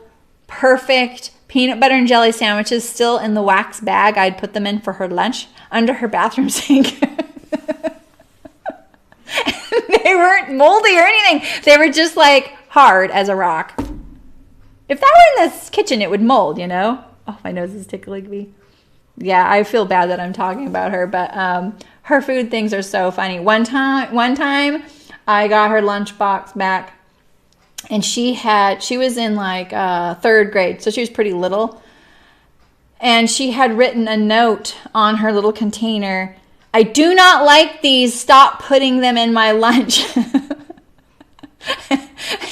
[SPEAKER 1] perfect peanut butter and jelly sandwiches still in the wax bag I'd put them in for her lunch under her bathroom sink. They weren't moldy or anything. They were just like hard as a rock. If that were in this kitchen, it would mold, you know? Oh, my nose is tickling me. Yeah, I feel bad that I'm talking about her, but her food things are so funny. One time I got her lunchbox back, and she was in like 3rd grade, so she was pretty little. And she had written a note on her little container, I do not like these. Stop putting them in my lunch.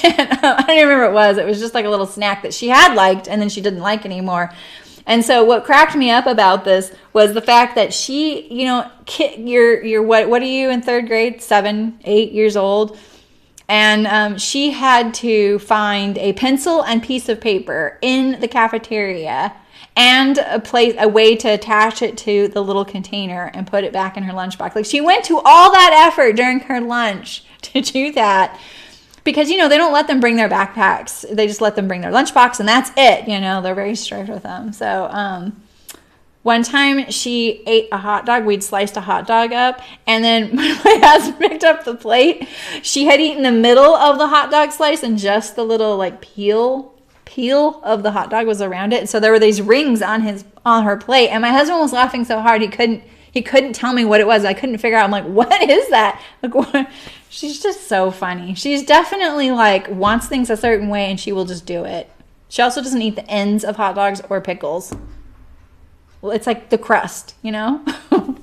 [SPEAKER 1] And, I don't even remember what it was. It was just like a little snack that she had liked and then she didn't like anymore. And so what cracked me up about this was the fact that she, you're what are you in 3rd grade? 7, 8 years old. And she had to find a pencil and piece of paper in the cafeteria and a way to attach it to the little container and put it back in her lunchbox. Like, she went to all that effort during her lunch to do that because, they don't let them bring their backpacks. They just let them bring their lunchbox and that's it. They're very strict with them. So one time she ate a hot dog. We'd sliced a hot dog up, and then when my husband picked up the plate, she had eaten the middle of the hot dog slice and just the little like peel of the hot dog was around it. So there were these rings on her plate, and my husband was laughing so hard he couldn't tell me what it was. I couldn't figure out. I'm like, what is that? Like, what? She's just so funny. She's definitely like wants things a certain way and she will just do it. She also doesn't eat the ends of hot dogs or pickles. Well, it's like the crust, And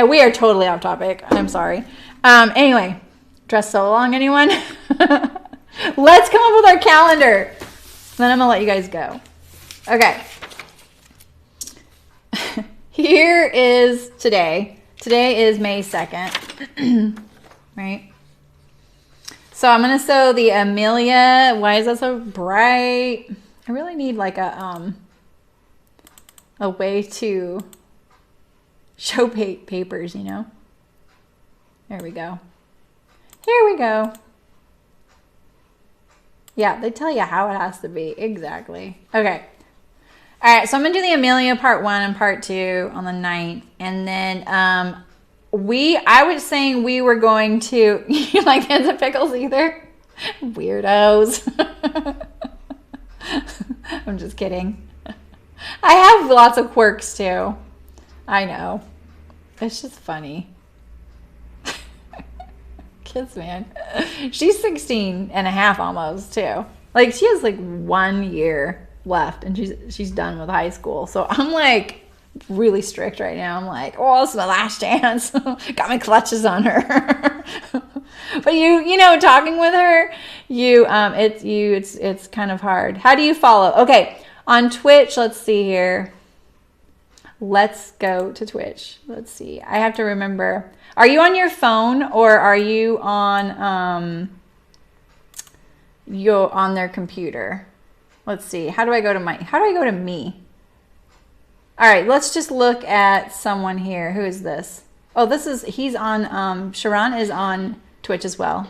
[SPEAKER 1] we are totally off topic. I'm sorry. Anyway, dress so long, anyone? Let's come up with our calendar. Then I'm going to let you guys go. Okay. Here is today. Today is May 2nd. Right? So I'm going to sew the Amelia. Why is that so bright? I really need like a way to show papers, There we go. Here we go. Yeah, they tell you how it has to be. Exactly. Okay. All right, so I'm going to do the Amelia part 1 and part 2 on the 9th. And then I was saying we were going to, you like ends of pickles either? Weirdos. I'm just kidding. I have lots of quirks too. I know. It's just funny. Kids, man. She's 16 and a half almost too. Like she has like 1 year left and she's done with high school. So I'm like really strict right now. I'm like, oh, it's my last chance. Got my clutches on her. But you know, talking with her, it's kind of hard. How do you follow? Okay, on Twitch, let's see here. Let's go to Twitch. Let's see. I have to remember. Are you on your phone or are you on on their computer? Let's see. How do I go to me? All right, let's just look at someone here. Who is this? Oh, he's on, Sharon is on Twitch as well.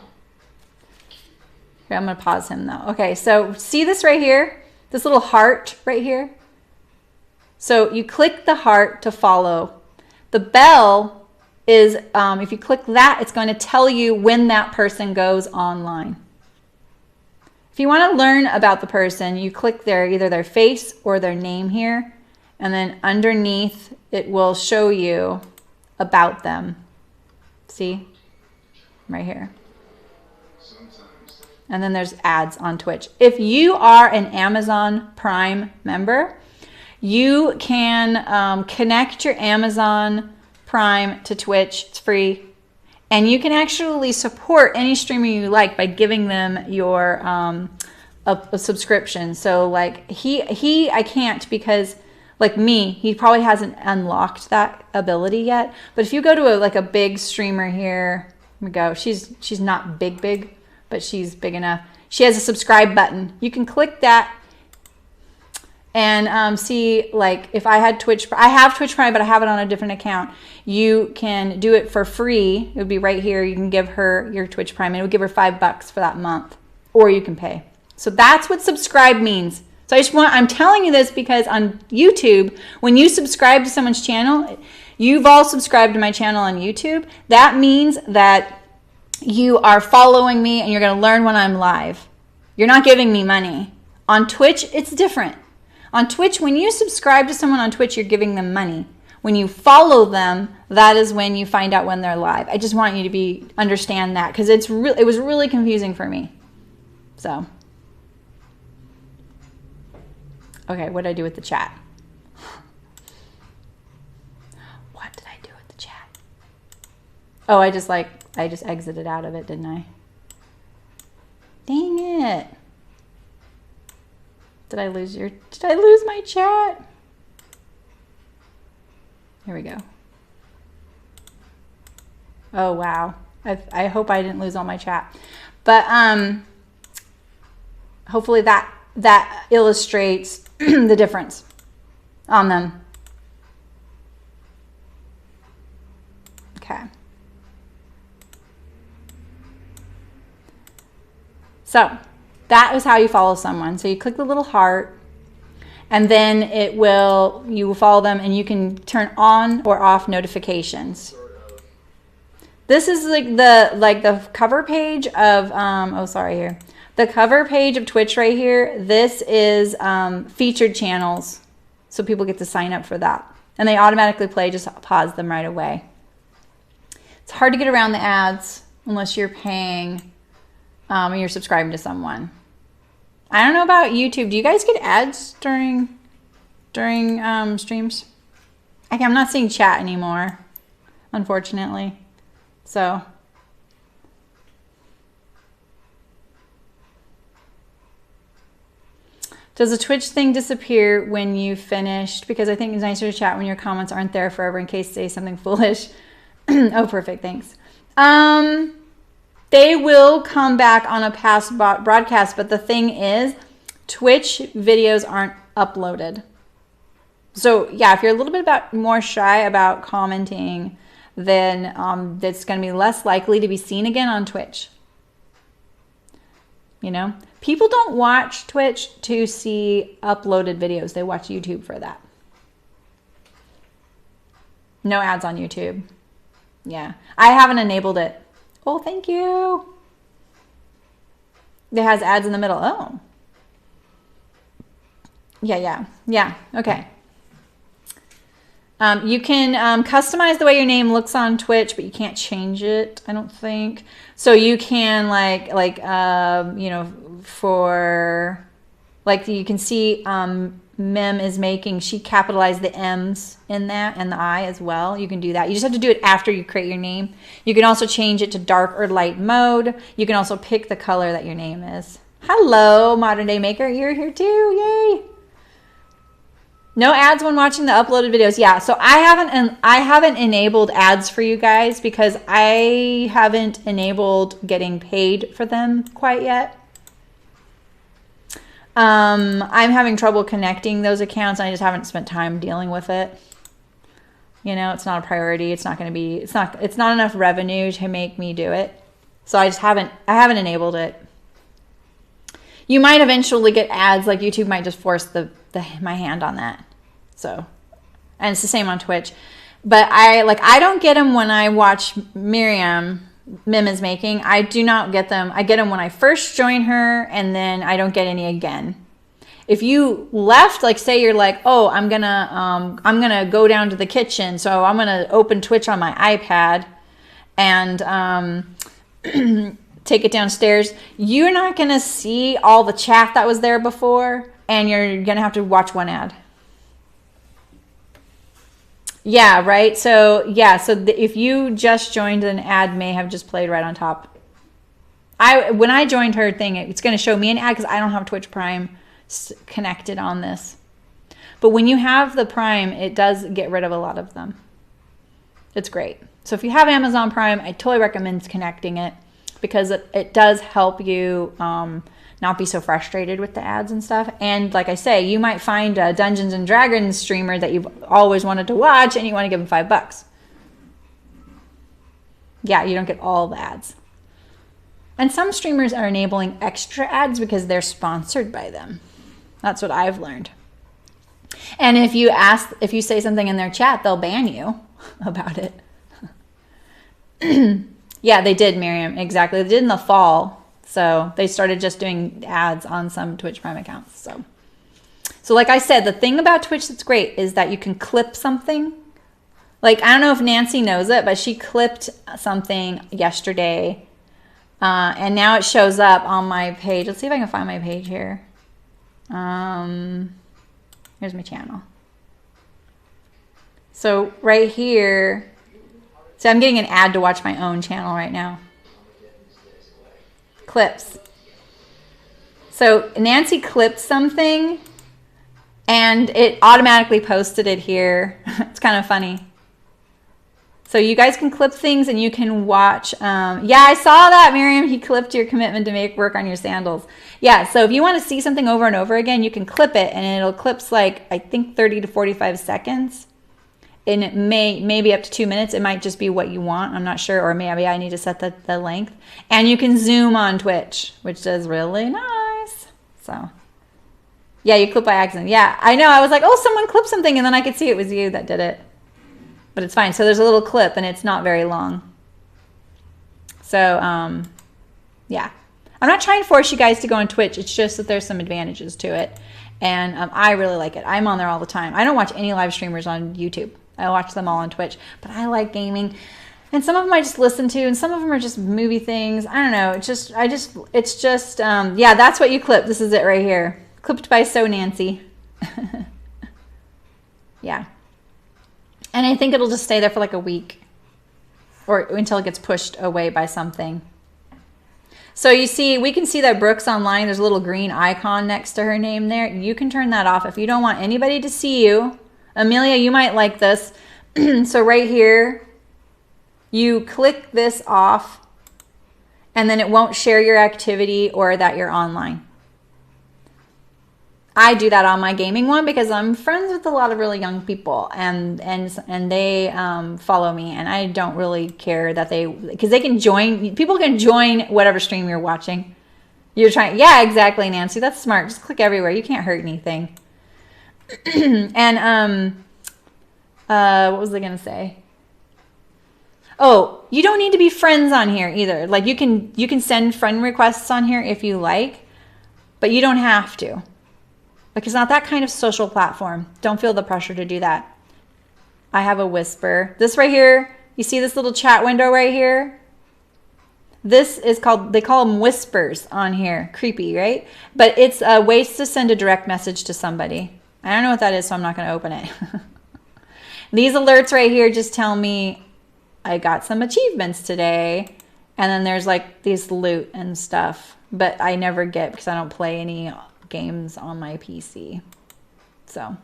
[SPEAKER 1] Okay, I'm going to pause him though. Okay, so see this right here? This little heart right here? So you click the heart to follow. The bell is, if you click that, it's going to tell you when that person goes online. If you want to learn about the person, you click either their face or their name here. And then underneath, it will show you about them. See? Right here. And then there's ads on Twitch. If you are an Amazon Prime member, you can connect your Amazon Prime to Twitch. It's free. And you can actually support any streamer you like by giving them your a subscription. So like I can't because like me, he probably hasn't unlocked that ability yet. But if you go to a big streamer here, here we go. She's not big, but she's big enough. She has a subscribe button. You can click that and see, like, if I had Twitch, I have Twitch Prime, but I have it on a different account. You can do it for free. It would be right here. You can give her your Twitch Prime, and it would give her $5 for that month, or you can pay. So that's what subscribe means. So I'm telling you this because on YouTube, when you subscribe to someone's channel, you've all subscribed to my channel on YouTube. That means that you are following me and you're going to learn when I'm live. You're not giving me money. On Twitch, it's different. On Twitch, when you subscribe to someone on Twitch, you're giving them money. When you follow them, that is when you find out when they're live. I just want you to understand that because it was really confusing for me. So, okay, what did I do with the chat? What did I do with the chat? Oh, I just exited out of it, didn't I? Dang it. Did I lose my chat? Here we go. Oh, wow. I hope I didn't lose all my chat. But hopefully that illustrates the difference on them. Okay. So that is how you follow someone. So you click the little heart and then you will follow them and you can turn on or off notifications. This is like the cover page of, the cover page of Twitch right here. This is featured channels. So people get to sign up for that. And they automatically play, just pause them right away. It's hard to get around the ads unless you're paying and you're subscribing to someone. I don't know about YouTube. Do you guys get ads during streams? I'm not seeing chat anymore, unfortunately. So does the Twitch thing disappear when you finished? Because I think it's nicer to chat when your comments aren't there forever in case they say something foolish. Oh, perfect. Thanks. They will come back on a past broadcast, but the thing is, Twitch videos aren't uploaded. So yeah, if you're a little bit more shy about commenting, then it's going to be less likely to be seen again on Twitch. You know, people don't watch Twitch to see uploaded videos. They watch YouTube for that. No ads on YouTube. Yeah, I haven't enabled it. Oh, thank you. It has ads in the middle. Oh. Yeah. Okay. You can customize the way your name looks on Twitch, but you can't change it, I don't think. So you can for like you can see Mim is making, she capitalized the M's in that and the I as well. You can do that. You just have to do it after you create your name. You can also change it to dark or light mode. You can also pick the color that your name is. Hello, Modern Day Maker. You're here too. Yay. No ads when watching the uploaded videos. Yeah, so I haven't enabled ads for you guys because I haven't enabled getting paid for them quite yet. I'm having trouble connecting those accounts. I just haven't spent time dealing with it. You know, it's not a priority. It's not enough revenue to make me do it. So I haven't enabled it. You might eventually get ads, like YouTube might just force my hand on that. So, and it's the same on Twitch. But I don't get them when I watch Mim is making. I do not get them. I get them when I first join her, and then I don't get any again. If you left, like say you're like, oh, I'm gonna go down to the kitchen, so I'm gonna open Twitch on my iPad and take it downstairs, you're not gonna see all the chat that was there before, and you're gonna have to watch one ad. Yeah, right. So if you just joined, an ad may have just played right on top. When I joined her thing, it's going to show me an ad because I don't have Twitch Prime connected on this. But when you have the Prime, it does get rid of a lot of them. It's great. So if you have Amazon Prime, I totally recommend connecting it because it does help you not be so frustrated with the ads and stuff. And like I say, you might find a Dungeons and Dragons streamer that you've always wanted to watch and you want to give them $5. Yeah, you don't get all the ads. And some streamers are enabling extra ads because they're sponsored by them. That's what I've learned. And if you say something in their chat, they'll ban you about it. Yeah, they did, Miriam. Exactly. They did in the fall. So they started just doing ads on some Twitch Prime accounts. So like I said, the thing about Twitch that's great is that you can clip something. Like, I don't know if Nancy knows it, but she clipped something yesterday. And now it shows up on my page. Let's see if I can find my page here. Here's my channel. So right here, so I'm getting an ad to watch my own channel right now. Clips. So Nancy clipped something and it automatically posted it here. It's kind of funny. So you guys can clip things and you can watch. Yeah, I saw that, Miriam. He clipped your commitment to make work on your sandals. Yeah, so if you want to see something over and over again, you can clip it and it'll clips like, I think 30 to 45 seconds. And it may be up to 2 minutes. It might just be what you want. I'm not sure. Or maybe I need to set the length. And you can zoom on Twitch, which is really nice. So, yeah, you clip by accident. Yeah, I know. I was like, oh, someone clipped something. And then I could see it was you that did it. But it's fine. So there's a little clip and it's not very long. So, yeah. I'm not trying to force you guys to go on Twitch. It's just that there's some advantages to it. And I really like it. I'm on there all the time. I don't watch any live streamers on YouTube. I watch them all on Twitch, but I like gaming. And some of them I just listen to, and some of them are just movie things. I don't know. It's just, yeah, that's what you clip. This is it right here. Clipped by So Nancy. Yeah. And I think it'll just stay there for like a week or until it gets pushed away by something. So you see, we can see that Brooks Online, there's a little green icon next to her name there. You can turn that off if you don't want anybody to see you. Amelia, you might like this. So right here, you click this off and then it won't share your activity or that you're online. I do that on my gaming one because I'm friends with a lot of really young people and they follow me, and I don't really care that because they can join, people can join whatever stream you're watching. You're trying, yeah, exactly, Nancy. That's smart. Just click everywhere. You can't hurt anything. And what was I gonna say? Oh, you don't need to be friends on here either. Like you can send friend requests on here if you like, but you don't have to. Like, it's not that kind of social platform. Don't feel the pressure to do that. I have a Whisper. This right here, you see this little chat window right here? This is called, they call them whispers on here. Creepy, right? But it's ways to send a direct message to somebody. I don't know what that is, so I'm not going to open it. These alerts right here just tell me I got some achievements today. And then there's like these loot and stuff. But I never get because I don't play any games on my PC. So,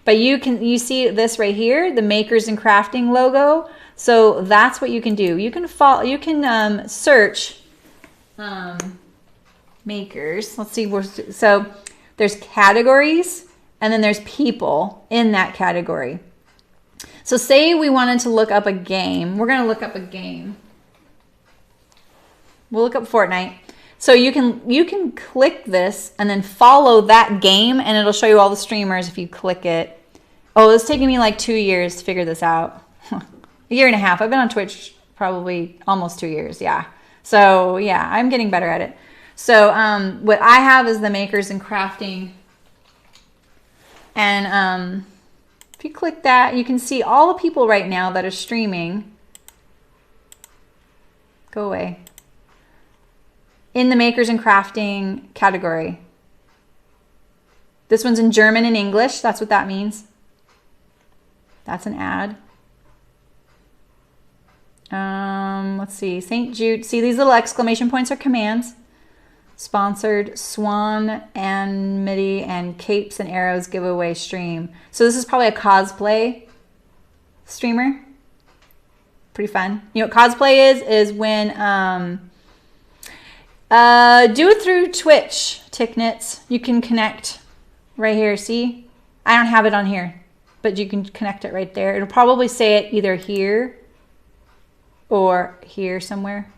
[SPEAKER 1] but you see this right here, the Makers and Crafting logo. So that's what you can do. You can search makers. Let's see. So there's categories and then there's people in that category. So say we wanted to look up a game. We're going to look up a game. We'll look up Fortnite. So you can click this and then follow that game and it'll show you all the streamers if you click it. Oh, it's taken me like 2 years to figure this out. A year and a half. I've been on Twitch probably almost 2 years. Yeah. So yeah, I'm getting better at it. So what I have is the Makers and Crafting. And if you click that, you can see all the people right now that are streaming. Go away. In the Makers and Crafting category. This one's in German and English. That's what that means. That's an ad. Let's see. St. Jude. See, these little exclamation points are commands. Sponsored Swan and MIDI and Capes and Arrows giveaway stream. So this is probably a cosplay streamer. Pretty fun. You know what cosplay is when do it through Twitch, Ticknits. You can connect right here. See? I don't have it on here, but you can connect it right there. It'll probably say it either here or here somewhere.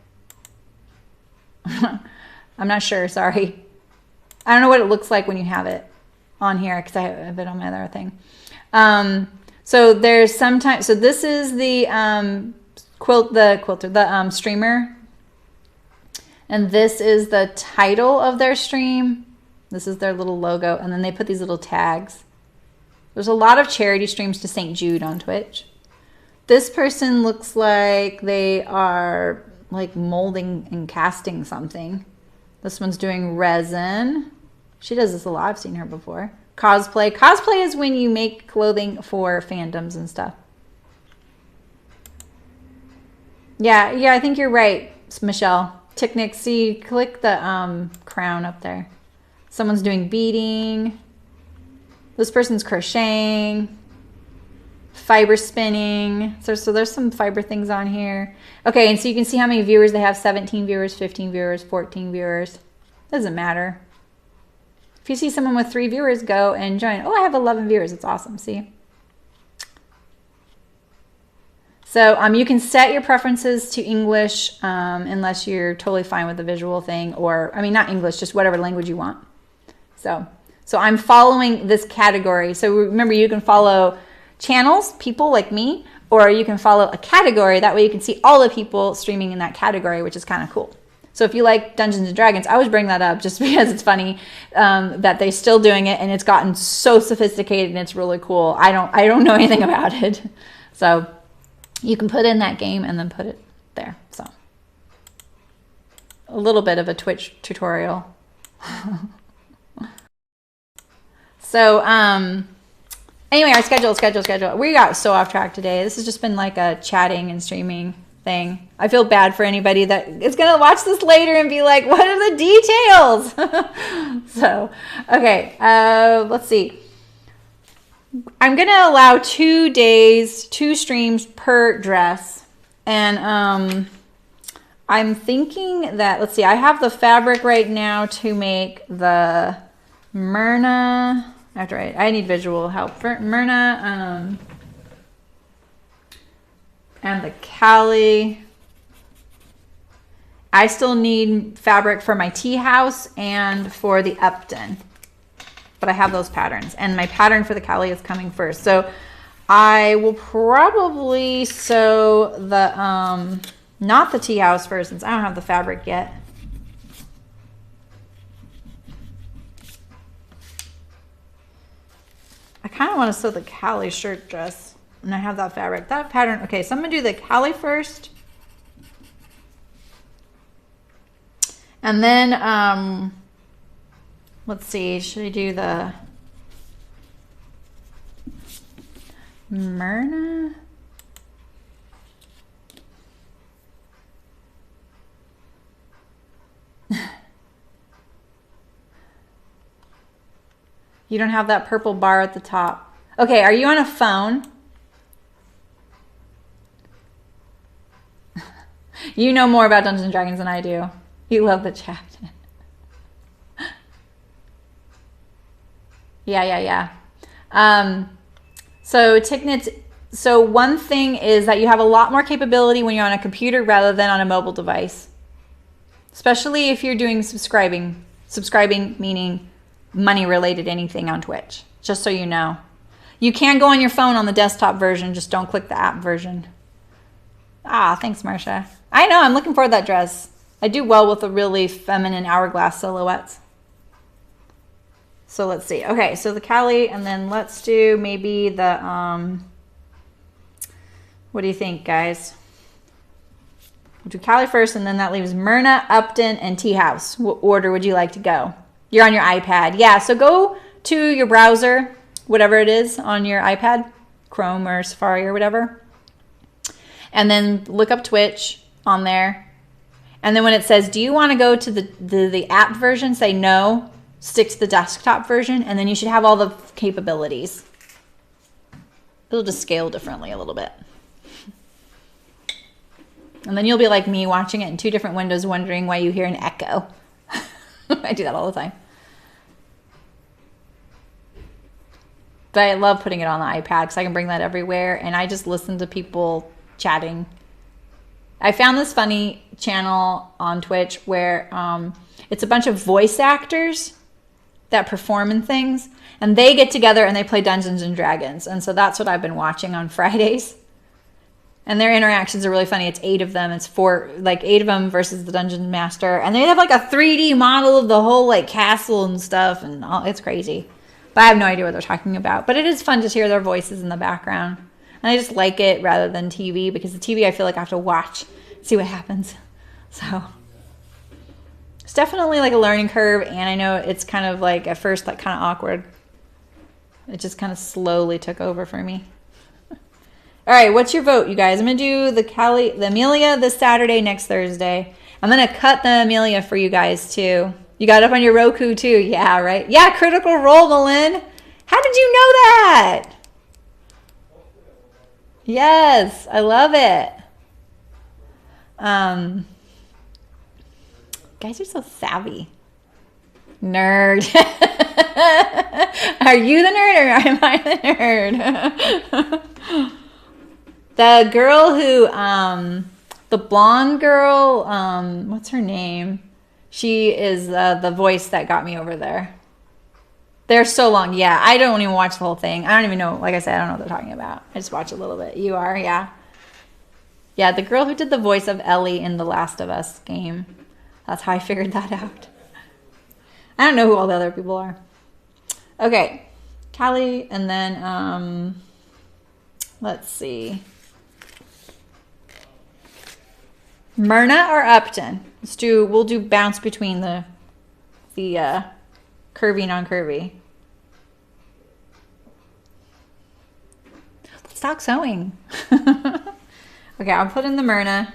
[SPEAKER 1] I'm not sure, sorry. I don't know what it looks like when you have it on here because I have it on my other thing. So there's sometimes, so this is the the streamer. And this is the title of their stream. This is their little logo. And then they put these little tags. There's a lot of charity streams to St. Jude on Twitch. This person looks like they are like molding and casting something. This one's doing resin. She does this a lot. I've seen her before. Cosplay. Cosplay is when you make clothing for fandoms and stuff. Yeah, I think you're right, Michelle. Ticknick, see, click the crown up there. Someone's doing beading. This person's crocheting. Fiber spinning. So there's some fiber things on here. Okay, and so you can see how many viewers they have. 17 viewers, 15 viewers, 14 viewers. Doesn't matter. If you see someone with 3 viewers, go and join. Oh, I have 11 viewers. It's awesome. See? So you can set your preferences to English unless you're totally fine with the visual thing, or, I mean, not English, just whatever language you want. So I'm following this category. So remember, you can follow channels, people like me, or you can follow a category. That way you can see all the people streaming in that category, which is kind of cool. So if you like Dungeons and Dragons, I always bring that up just because it's funny that they're still doing it and it's gotten so sophisticated and it's really cool. I don't know anything about it. So you can put in that game and then put it there. So a little bit of a Twitch tutorial. So anyway, our schedule. We got so off track today. This has just been like a chatting and streaming thing. I feel bad for anybody that is going to watch this later and be like, what are the details? So, okay, let's see. I'm going to allow 2 days, 2 streams per dress. And I'm thinking that, let's see, I have the fabric right now to make the Myrna. I need visual help for Myrna and the Callie. I still need fabric for my tea house and for the Upton, but I have those patterns, and my pattern for the Callie is coming first. So I will probably sew the not the tea house first, since I don't have the fabric yet. kind of want to sew the Callie shirt dress. And I have that fabric. That pattern. Okay, so I'm going to do the Callie first. And then, let's see. Should I do the Myrna? You don't have that purple bar at the top. Okay, are you on a phone? You know more about Dungeons & Dragons than I do. You love the chat. Yeah. So Ticknit, so one thing is that you have a lot more capability when you're on a computer rather than on a mobile device. Especially if you're doing subscribing. Subscribing meaning money related anything on Twitch, just so you know. You can go on your phone on the desktop version, just don't click the app version. Ah, thanks, Marcia. I know, I'm looking forward to that dress. I do well with the really feminine hourglass silhouettes. So let's see. Okay, so the Callie, and then let's do maybe the, what do you think, guys? We'll do Callie first, and then that leaves Myrna, Upton, and Tea House. What order would you like to go? You're on your iPad. Yeah, so go to your browser, whatever it is on your iPad, Chrome or Safari or whatever. And then look up Twitch on there. And then when it says, do you want to go to the app version, say no, stick to the desktop version, and then you should have all the capabilities. It'll just scale differently a little bit. And then you'll be like me watching it in two different windows wondering why you hear an echo. I do that all the time. But I love putting it on the iPad because I can bring that everywhere, and I just listen to people chatting. I found this funny channel on Twitch where it's a bunch of voice actors that perform in things, and they get together and they play Dungeons and Dragons. And so that's what I've been watching on Fridays. And their interactions are really funny. It's 8 of them. It's 8 of them versus the Dungeon Master. And they have like a 3D model of the whole like castle and stuff, and all, it's crazy. But I have no idea what they're talking about. But it is fun to hear their voices in the background. And I just like it rather than TV, because the TV I feel like I have to watch, see what happens. So it's definitely like a learning curve, and I know it's kind of like at first like kind of awkward. It just kind of slowly took over for me. All right, what's your vote, you guys? I'm gonna do the Amelia this Saturday, next Thursday. I'm gonna cut the Amelia for you guys too. You got it up on your Roku too, yeah, right? Yeah, Critical Role, Malin. How did you know that? Yes, I love it. Guys are so savvy. Nerd. Are you the nerd or am I the nerd? The girl who, the blonde girl, what's her name? She is the voice that got me over there. They're so long. Yeah, I don't even watch the whole thing. I don't even know. Like I said, I don't know what they're talking about. I just watch a little bit. You are, yeah. Yeah, the girl who did the voice of Ellie in the Last of Us game. That's how I figured that out. I don't know who all the other people are. Okay, Callie, and then, let's see. Myrna or Upton? We'll do bounce between the curvy, non-curvy. Let's talk sewing. Okay, I'll put in the Myrna.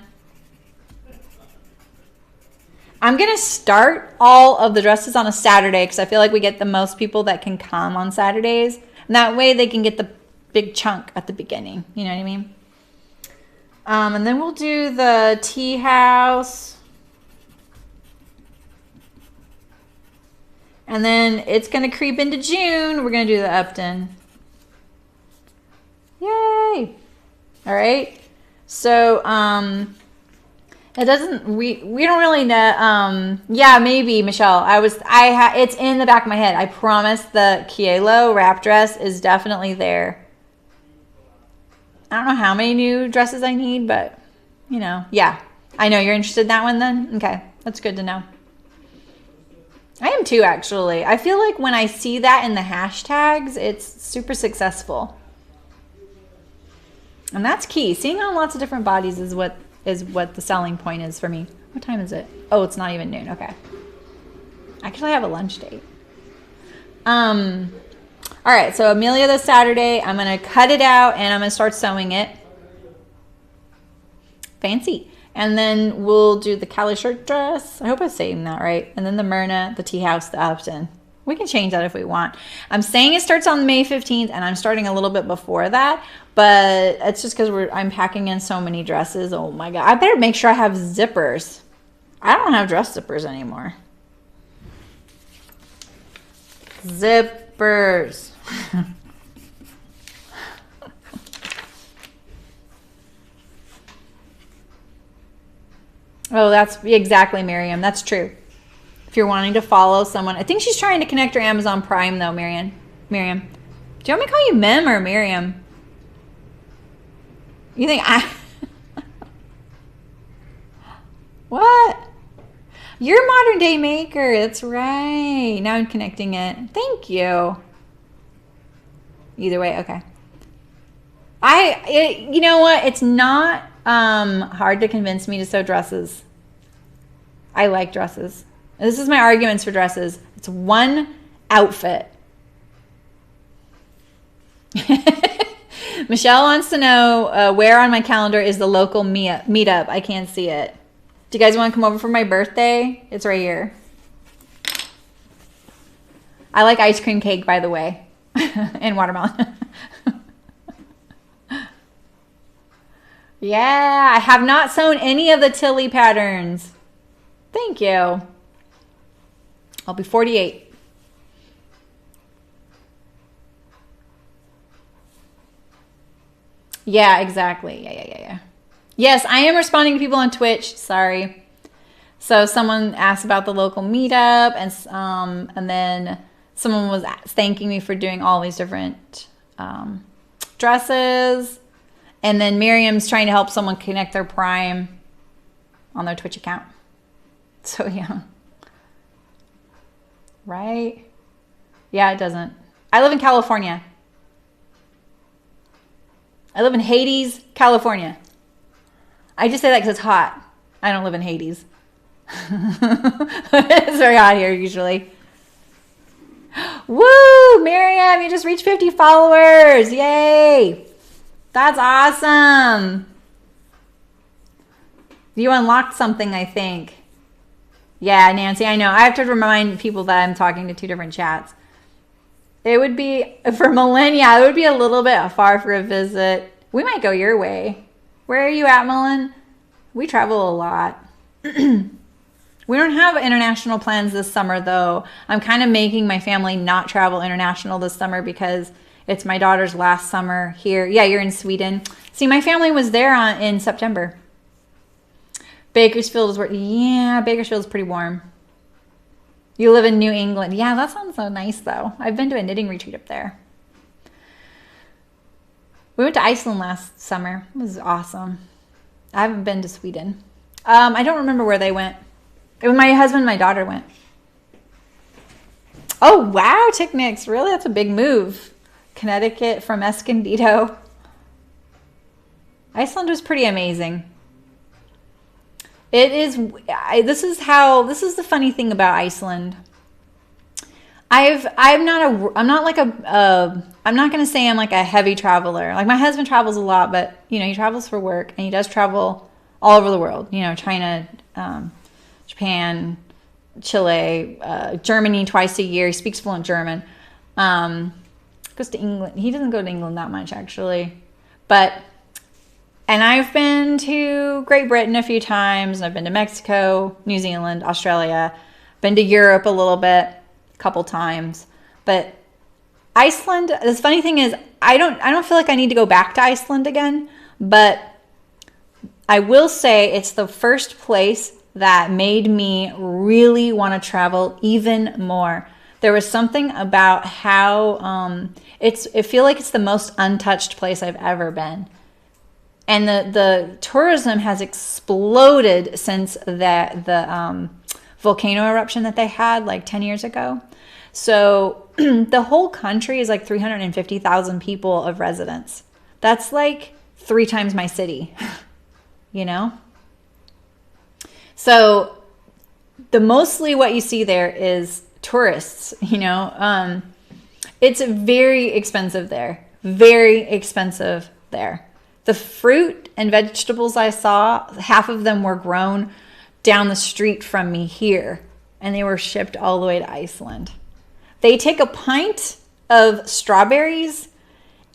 [SPEAKER 1] I'm going to start all of the dresses on a Saturday because I feel like we get the most people that can come on Saturdays. And that way they can get the big chunk at the beginning. You know what I mean? And then we'll do the Tea House. And then it's going to creep into June. We're going to do the Upton. Yay! All right. So, it doesn't, we don't really know, yeah, maybe, Michelle. It's in the back of my head. I promise the Kielo wrap dress is definitely there. I don't know how many new dresses I need, but, you know, yeah. I know you're interested in that one then? Okay, that's good to know. I am too, actually. I feel like when I see that in the hashtags, it's super successful. And that's key. Seeing on lots of different bodies is what the selling point is for me. What time is it? Oh, it's not even noon. Okay. Actually, I have a lunch date. All right, so Amelia this Saturday, I'm going to cut it out and I'm going to start sewing it. Fancy. And then we'll do the Callie shirt dress. I hope I'm saying that right. And then the Myrna, the tea house, the Upton. We can change that if we want. I'm saying it starts on May 15th and I'm starting a little bit before that, but it's just because I'm packing in so many dresses. Oh my God. I better make sure I have zippers. I don't have dress zippers anymore. Zippers. Oh, that's exactly, Miriam. That's true. If you're wanting to follow someone, I think she's trying to connect her Amazon Prime though, Miriam. Do you want me to call you Mem or Miriam? You think I... What? You're a modern day maker. That's right. Now I'm connecting it. Thank you. Either way, okay. You know what? It's not hard to convince me to sew dresses. I like dresses. This is my arguments for dresses. It's one outfit. Michelle wants to know where on my calendar is the local meetup. I can't see it. Do you guys want to come over for my birthday? It's right here. I like ice cream cake, by the way, and watermelon. Yeah, I have not sewn any of the Tilly patterns. Thank you. I'll be 48. Yeah, exactly. Yeah. Yes, I am responding to people on Twitch. Sorry. So someone asked about the local meetup, and then someone was thanking me for doing all these different dresses. And then Miriam's trying to help someone connect their Prime on their Twitch account. So yeah. Right? Yeah, it doesn't. I live in California. I live in Hades, California. I just say that because it's hot. I don't live in Hades. It's very hot here usually. Woo! Miriam, you just reached 50 followers. Yay! That's awesome. You unlocked something, I think. Yeah, Nancy, I know. I have to remind people that I'm talking to two different chats. It would be, for millennia, it would be a little bit far for a visit. We might go your way. Where are you at, Mullen? We travel a lot. We don't have international plans this summer, though. I'm kind of making my family not travel international this summer because it's my daughter's last summer here. Yeah, you're in Sweden. See, my family was there in September. Bakersfield is where, yeah, Bakersfield is pretty warm. You live in New England. Yeah, that sounds so nice, though. I've been to a knitting retreat up there. We went to Iceland last summer. It was awesome. I haven't been to Sweden. I don't remember where they went. It was my husband and my daughter went. Oh, wow, Ticknix. Really? That's a big move. Connecticut from Escondido. Iceland was pretty amazing. It is. This is the funny thing about Iceland. I'm not going to say I'm like a heavy traveler. Like my husband travels a lot, but you know, he travels for work and he does travel all over the world. You know, China, Japan, Chile, Germany twice a year. He speaks fluent German. Goes to England. He doesn't go to England that much actually, and I've been to Great Britain a few times. I've been to Mexico, New Zealand, Australia, been to Europe a little bit, a couple times. But Iceland, the funny thing is, I don't feel like I need to go back to Iceland again, but I will say it's the first place that made me really want to travel even more. There was something about how I feel like it's the most untouched place I've ever been. And the tourism has exploded since the volcano eruption that they had like 10 years ago. So the whole country is like 350,000 people of residents. That's like 3 times my city, you know? So mostly what you see there is tourists, you know? It's very expensive there. Very expensive there. The fruit and vegetables I saw, half of them were grown down the street from me here, and they were shipped all the way to Iceland. They take a pint of strawberries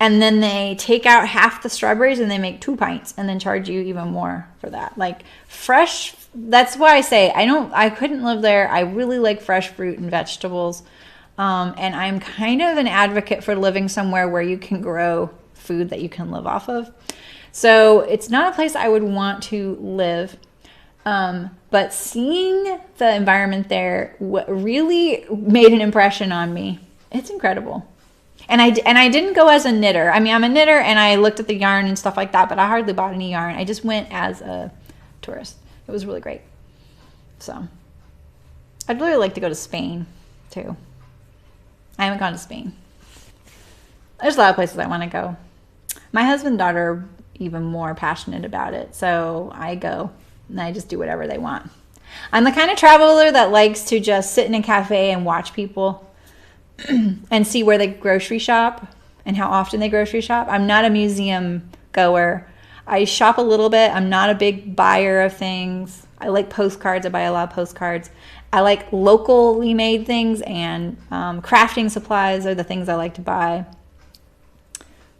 [SPEAKER 1] and then they take out half the strawberries and they make 2 pints and then charge you even more for that. Like fresh, that's why I say I couldn't live there. I really like fresh fruit and vegetables. And I'm kind of an advocate for living somewhere where you can grow food that you can live off of. So it's not a place I would want to live. But seeing the environment there really made an impression on me. It's incredible. And I didn't go as a knitter. I mean, I'm a knitter and I looked at the yarn and stuff like that, but I hardly bought any yarn. I just went as a tourist. It was really great. So I'd really like to go to Spain too. I haven't gone to Spain. There's a lot of places I want to go. My husband and daughter are even more passionate about it. So I go and I just do whatever they want. I'm the kind of traveler that likes to just sit in a cafe and watch people and see where they grocery shop and how often they grocery shop. I'm not a museum goer. I shop a little bit. I'm not a big buyer of things. I like postcards. I buy a lot of postcards. I like locally made things, and crafting supplies are the things I like to buy.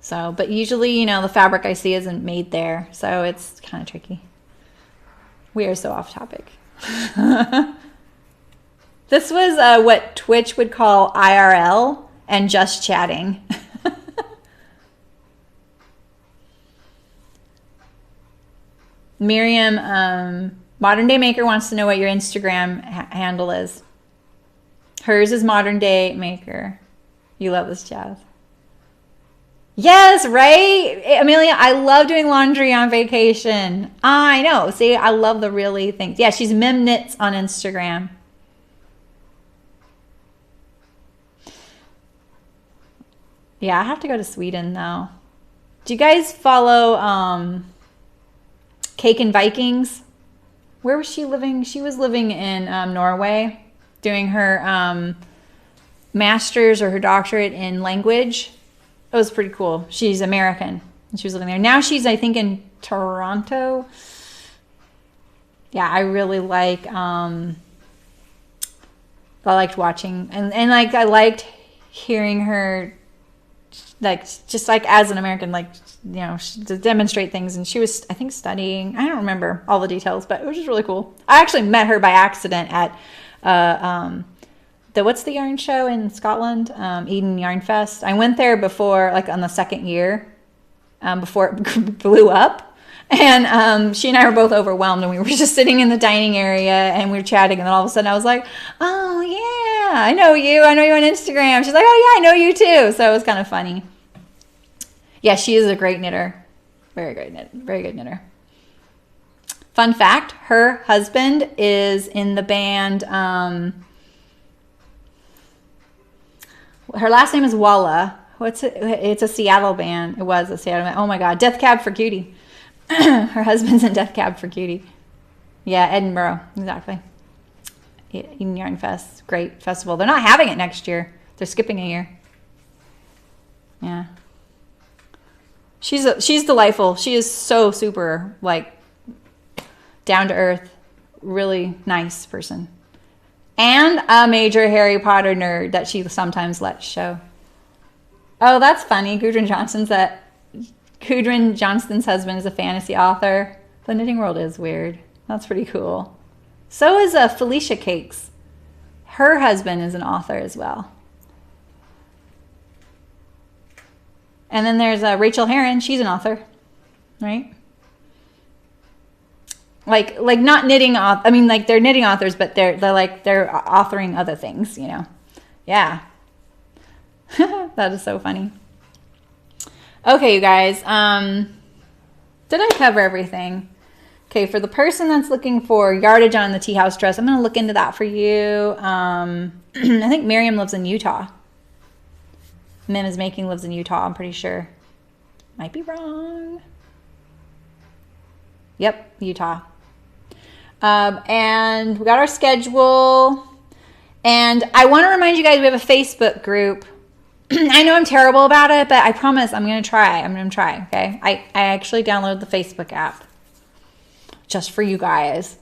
[SPEAKER 1] So, but usually, you know, the fabric I see isn't made there. So it's kind of tricky. We are so off topic. This was what Twitch would call IRL and just chatting. Miriam, Modern Day Maker wants to know what your Instagram handle is. Hers is Modern Day Maker. You love this, Jazz. Yes, right? Amelia, I love doing laundry on vacation. I know. See, I love the really things. Yeah, she's Mim Knits on Instagram. Yeah, I have to go to Sweden though. Do you guys follow Cake and Vikings? Where was she living? She was living in Norway, doing her master's or her doctorate in language. It was pretty cool. She's American, and she was living there. Now she's, I think, in Toronto. Yeah, I really like. I liked watching, and like I liked hearing her, like just like as an American, like you know, to demonstrate things. And she was, I think, studying. I don't remember all the details, but it was just really cool. I actually met her by accident at what's the yarn show in Scotland? Eden Yarn Fest. I went there before, like on the second year, before it blew up. And she and I were both overwhelmed, and we were just sitting in the dining area and we were chatting, and then all of a sudden I was like, oh yeah, I know you on Instagram. She's like, oh yeah, I know you too. So it was kind of funny. Yeah, she is a great knitter. Very good knitter. Fun fact, her husband is in the band, her last name is Walla. What's it? It's a Seattle band. It was a Seattle band. Oh my God. Death Cab for Cutie. Her husband's in Death Cab for Cutie. Yeah, Edinburgh. Exactly. Eden Yarn Fest. Great festival. They're not having it next year. They're skipping a year. Yeah. She's delightful. She is so super, like, down to earth. Really nice person. And a major Harry Potter nerd that she sometimes lets show. Oh, that's funny. Gudrun Johnston's husband is a fantasy author. The knitting world is weird. That's pretty cool. So is Felicia Cakes. Her husband is an author as well. And then there's Rachel Heron. She's an author, right? Like not knitting. I mean, like they're knitting authors, but they're authoring other things, you know. Yeah, that is so funny. Okay, you guys. Did I cover everything? Okay, for the person that's looking for yardage on the tea house dress, I'm going to look into that for you. I think Miriam lives in Utah. Mim is Making lives in Utah, I'm pretty sure. Might be wrong. Yep, Utah. And we got our schedule. And I want to remind you guys, we have a Facebook group. I know I'm terrible about it, but I promise I'm going to try. Okay? I actually downloaded the Facebook app just for you guys.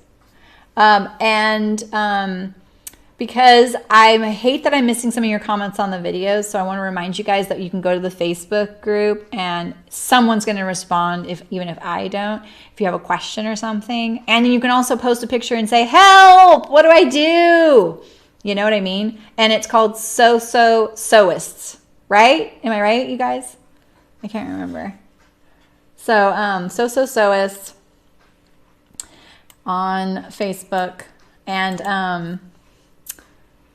[SPEAKER 1] Because I hate that I'm missing some of your comments on the videos, so I want to remind you guys that you can go to the Facebook group and someone's going to respond, even if I don't, if you have a question or something. And then you can also post a picture and say, help, what do I do? You know what I mean? And it's called Sewists, right? Am I right, you guys? I can't remember. So, Sewists on Facebook. And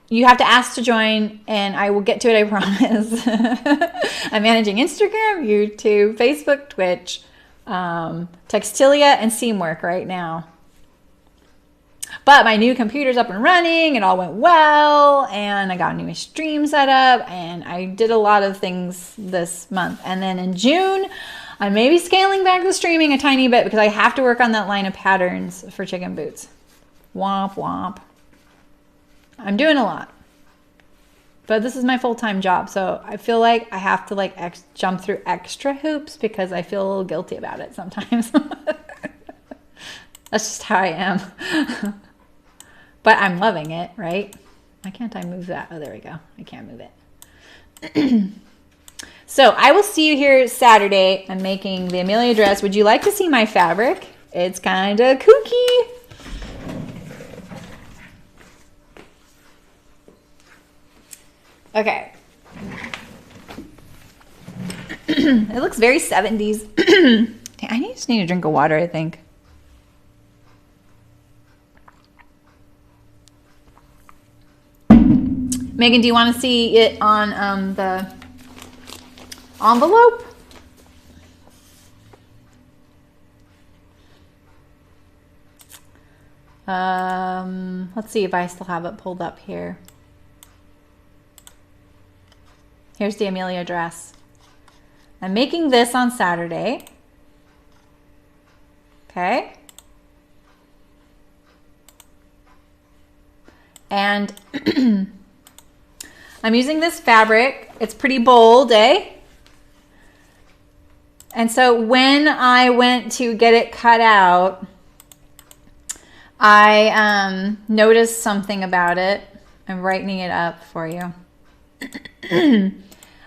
[SPEAKER 1] you have to ask to join, and I will get to it, I promise. I'm managing Instagram, YouTube, Facebook, Twitch, Textilia, and Seamwork right now. But my new computer's up and running. It all went well, and I got a new stream set up, and I did a lot of things this month. And then in June, I may be scaling back the streaming a tiny bit because I have to work on that line of patterns for chicken boots. Womp womp. I'm doing a lot. But this is my full-time job, so I feel like I have to like jump through extra hoops because I feel a little guilty about it sometimes. That's just how I am. But I'm loving it, right? Why can't I move that? Oh, there we go. I can't move it. So I will see you here Saturday. I'm making the Amelia dress. Would you like to see my fabric? It's kind of kooky. Okay. It looks very 70s. I just need a drink of water, I think. Megan, do you want to see it on the envelope? Let's see if I still have it pulled up here. Here's the Amelia dress. I'm making this on Saturday. Okay. And I'm using this fabric. It's pretty bold, eh? And so when I went to get it cut out, I noticed something about it. I'm writing it up for you.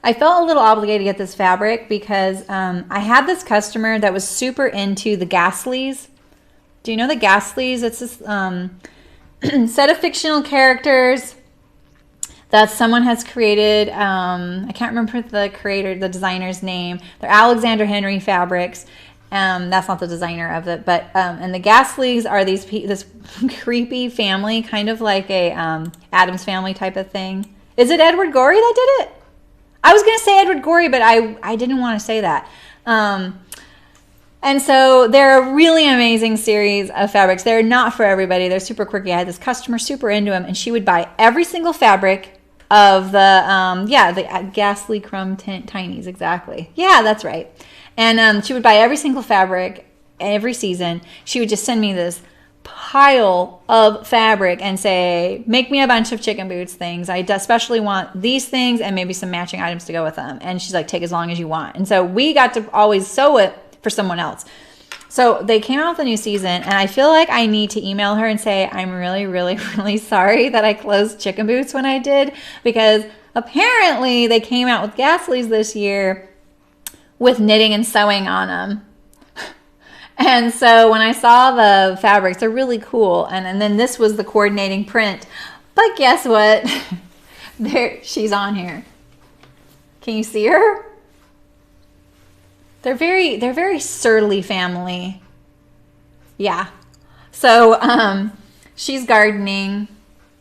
[SPEAKER 1] I felt a little obligated to get this fabric because I had this customer that was super into the Gasleys. Do you know the Gasleys? It's this set of fictional characters that someone has created. I can't remember the designer's name. They're Alexander Henry fabrics. That's not the designer of it, but and the Gasleys are this creepy family, kind of like a Addams Family type of thing. Is it Edward Gorey that did it? I was going to say Edward Gorey, but I didn't want to say that. And so they're a really amazing series of fabrics. They're not for everybody. They're super quirky. I had this customer super into them, and she would buy every single fabric of the, the Ghastly Crumb Tinies, exactly. Yeah, that's right. And she would buy every single fabric every season. She would just send me this pile of fabric and say, make me a bunch of chicken boots things. I especially want these things and maybe some matching items to go with them. And she's like, take as long as you want. And so we got to always sew it for someone else. So they came out with a new season, and I feel like I need to email her and say, I'm really, really, really sorry that I closed Chicken Boots when I did, because apparently they came out with Gasleys this year with knitting and sewing on them. And so when I saw the fabrics, they're really cool. And then this was the coordinating print. But guess what? She's on here. Can you see her? They're very surly family. Yeah. So she's gardening.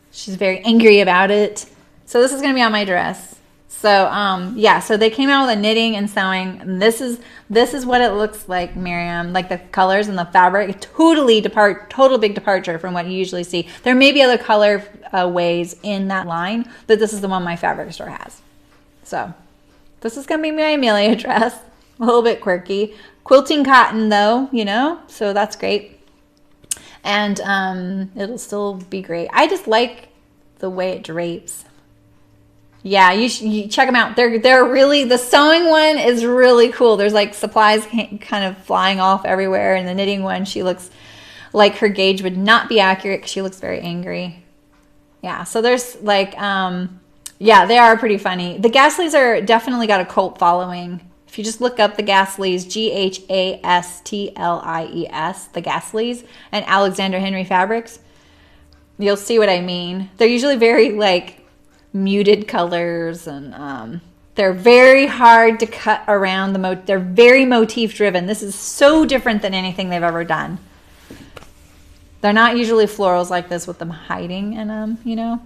[SPEAKER 1] She's very angry about it. So this is going to be on my dress. So yeah, so they came out with a knitting and sewing. And this is what it looks like, Miriam. Like the colors and the fabric, total big departure from what you usually see. There may be other color ways in that line, but this is the one my fabric store has. So this is gonna be my Amelia dress. A little bit quirky, quilting cotton though, you know, so that's great. And it'll still be great. I just like the way it drapes. Yeah, you check them out. They're really, the sewing one is really cool. There's like supplies kind of flying off everywhere. And the knitting one, she looks like her gauge would not be accurate because she looks very angry. Yeah, so there's like, yeah, they are pretty funny. The Gasleys are definitely got a cult following. If you just look up the Gasleys, Gastlies, the Gasleys, and Alexander Henry Fabrics, you'll see what I mean. They're usually very like muted colors, and they're very hard to cut around they're very motif driven. This is so different than anything they've ever done. They're not usually florals like this with them hiding in them, you know.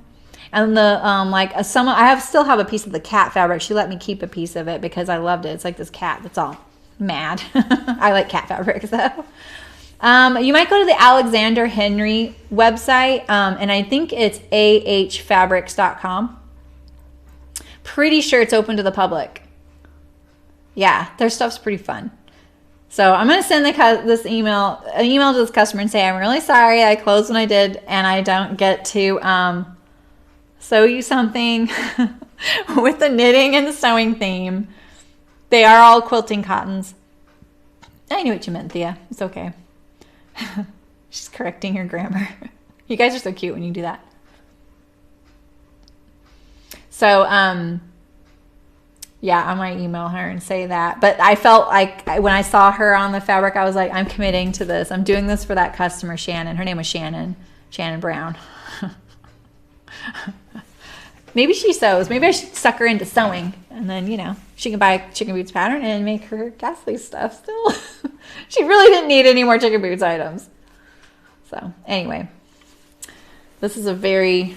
[SPEAKER 1] And the I still have a piece of the cat fabric. She let me keep a piece of it because I loved it. It's like this cat that's all mad. I like cat fabrics though. You might go to the Alexander Henry website, and I think it's ahfabrics.com. Pretty sure it's open to the public. Yeah, their stuff's pretty fun. So I'm going to send an email to this customer and say, I'm really sorry I closed when I did, and I don't get to sew you something with the knitting and the sewing theme. They are all quilting cottons. I knew what you meant, Thea. It's okay. She's correcting her grammar. You guys are so cute when you do that. So, yeah, I might email her and say that. But I felt like when I saw her on the fabric, I was like, I'm committing to this. I'm doing this for that customer, Shannon. Her name was Shannon Brown. Maybe she sews. Maybe I should suck her into sewing. And then, you know, she can buy a Chicken Boots pattern and make her Gasly stuff still. She really didn't need any more Chicken Boots items. So, anyway. This is a very,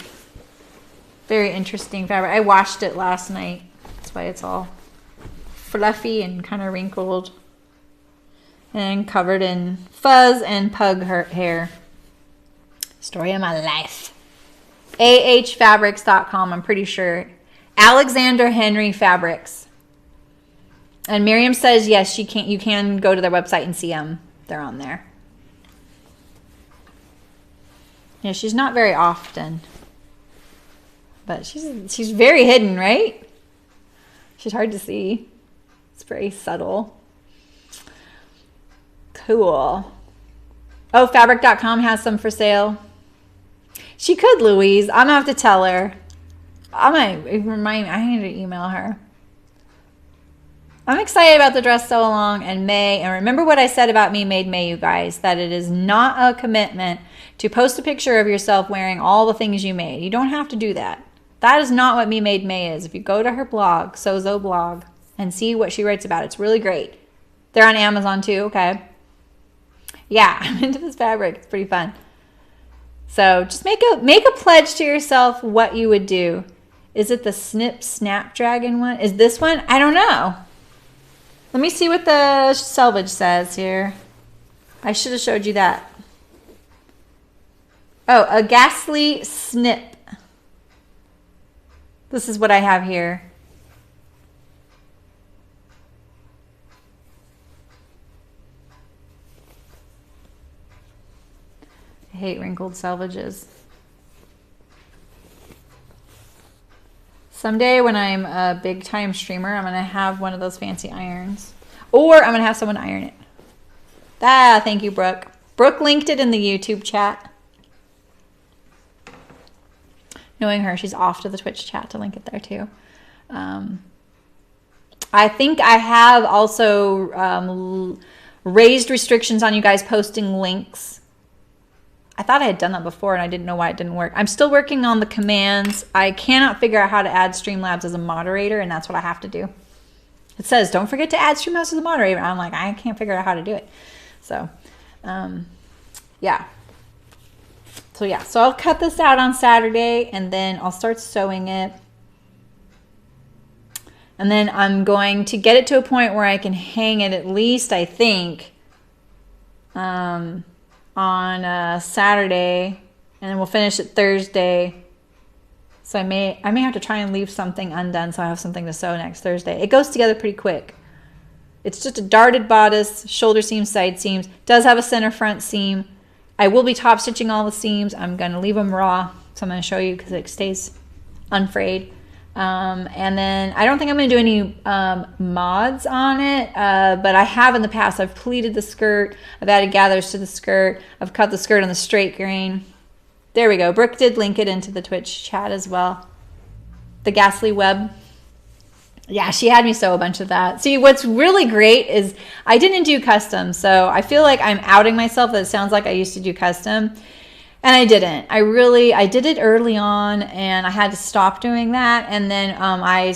[SPEAKER 1] very interesting fabric. I washed it last night. That's why it's all fluffy and kind of wrinkled. And covered in fuzz and pug hair. Story of my life. ahfabrics.com, I'm pretty sure. Alexander Henry Fabrics. And Miriam says yes, you can go to their website and see them. They're on there. Yeah, she's not very often. But she's very hidden, right? She's hard to see. It's very subtle. Cool. Oh, fabric.com has some for sale. She could, Louise. I'm gonna have to tell her. I need to email her. I'm excited about the dress sew along in May. And remember what I said about Me Made May, you guys, that it is not a commitment to post a picture of yourself wearing all the things you made. You don't have to do that. That is not what Me Made May is. If you go to her blog, Sozo blog, and see what she writes about, it's really great. They're on Amazon too, okay? Yeah, I'm into this fabric. It's pretty fun. So just make a pledge to yourself what you would do. Is it the Snip Snapdragon one? Is this one? I don't know. Let me see what the selvage says here. I should have showed you that. Oh, a Gasly Snip. This is what I have here. I hate wrinkled selvages. Someday when I'm a big time streamer, I'm going to have one of those fancy irons. Or I'm going to have someone iron it. Ah, thank you, Brooke. Brooke linked it in the YouTube chat. Knowing her, she's off to the Twitch chat to link it there too. I think I have also raised restrictions on you guys posting links. I thought I had done that before and I didn't know why it didn't work. I'm still working on the commands. I cannot figure out how to add Streamlabs as a moderator, and that's what I have to do. It says, don't forget to add Streamlabs as a moderator. I'm like, I can't figure out how to do it. So, yeah. So I'll cut this out on Saturday, and then I'll start sewing it. And then I'm going to get it to a point where I can hang it at least, I think, on Saturday, and then we'll finish it Thursday. So I may have to try and leave something undone so I have something to sew next Thursday. It goes together pretty quick. It's just a darted bodice, shoulder seams, side seams. Does have a center front seam. I will be top stitching all the seams. I'm going to leave them raw, so I'm going to show you because it stays unfrayed. And then I don't think I'm going to do any mods on it, but I have in the past. I've pleated the skirt. I've added gathers to the skirt. I've cut the skirt on the straight grain. There we go. Brooke did link it into the Twitch chat as well. The Ghastly Web. Yeah, she had me sew a bunch of that. See, what's really great is I didn't do custom, so I feel like I'm outing myself that it sounds like I used to do custom. And I didn't. I did it early on, and I had to stop doing that. And then I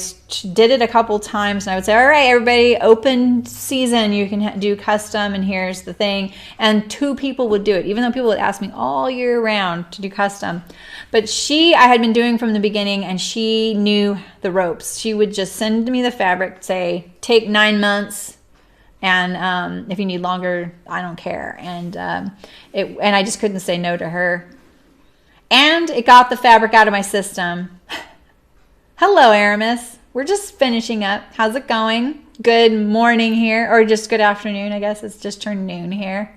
[SPEAKER 1] did it a couple times, and I would say, all right, everybody, open season, you can do custom, and here's the thing. And 2 people would do it, even though people would ask me all year round to do custom. But I had been doing from the beginning, and she knew the ropes. She would just send me the fabric, say, take 9 months. And if you need longer, I don't care. And I just couldn't say no to her. And it got the fabric out of my system. Hello, Aramis. We're just finishing up. How's it going? Good morning here, or just good afternoon. I guess it's just turned noon here.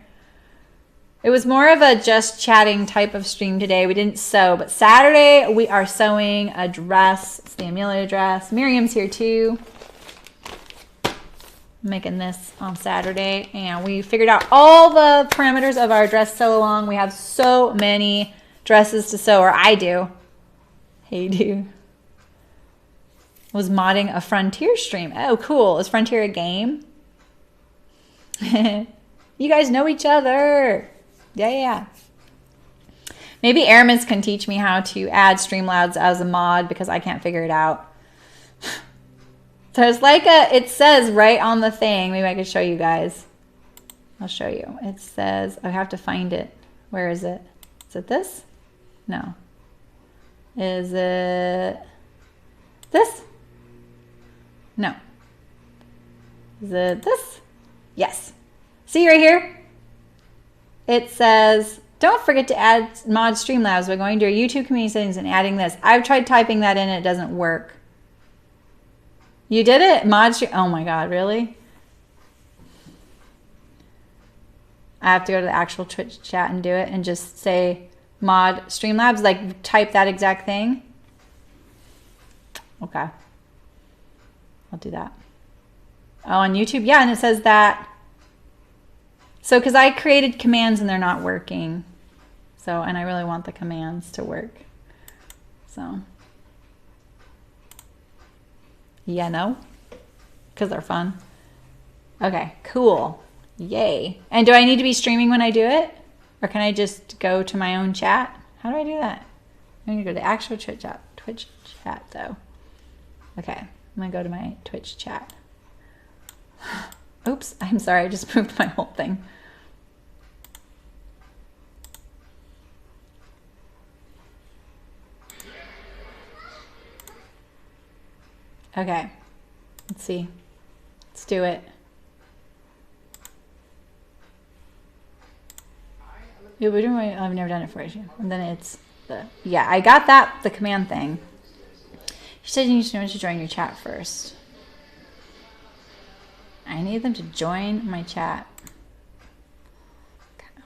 [SPEAKER 1] It was more of a just chatting type of stream today. We didn't sew, but Saturday we are sewing a dress. It's the Amelia dress. Miriam's here too. Making this on Saturday, and we figured out all the parameters of our dress sew along. We have so many dresses to sew, or I do. Hey, do. Was modding a Frontier stream. Oh, cool. Is Frontier a game? You guys know each other. Yeah. Maybe Aramis can teach me how to add Streamlabs as a mod because I can't figure it out. There's like it says right on the thing. Maybe I could show you guys. I'll show you. It says, I have to find it. Where is it? Is it this? No. Is it this? No. Is it this? Yes. See right here? It says, don't forget to add mod Streamlabs by going to your YouTube community settings and adding this. I've tried typing that in. It doesn't work. You did it? Mod stream. Oh my God, really? I have to go to the actual Twitch chat and do it and just say mod Streamlabs, like type that exact thing. Okay. I'll do that. Oh, on YouTube? Yeah, and it says that. So, because I created commands and they're not working. So, and I really want the commands to work. So. Yeah, no? Because they're fun. Okay, cool. Yay. And do I need to be streaming when I do it? Or can I just go to my own chat? How do I do that? I'm going to go to the actual Twitch chat, though. Okay, I'm going to go to my Twitch chat. Oops, I'm sorry. I just moved my whole thing. Okay, let's see. Let's do it. Yeah, I've never done it for you. And then it's yeah, I got that, the command thing. You said you need to know to join your chat first. I need them to join my chat. Okay.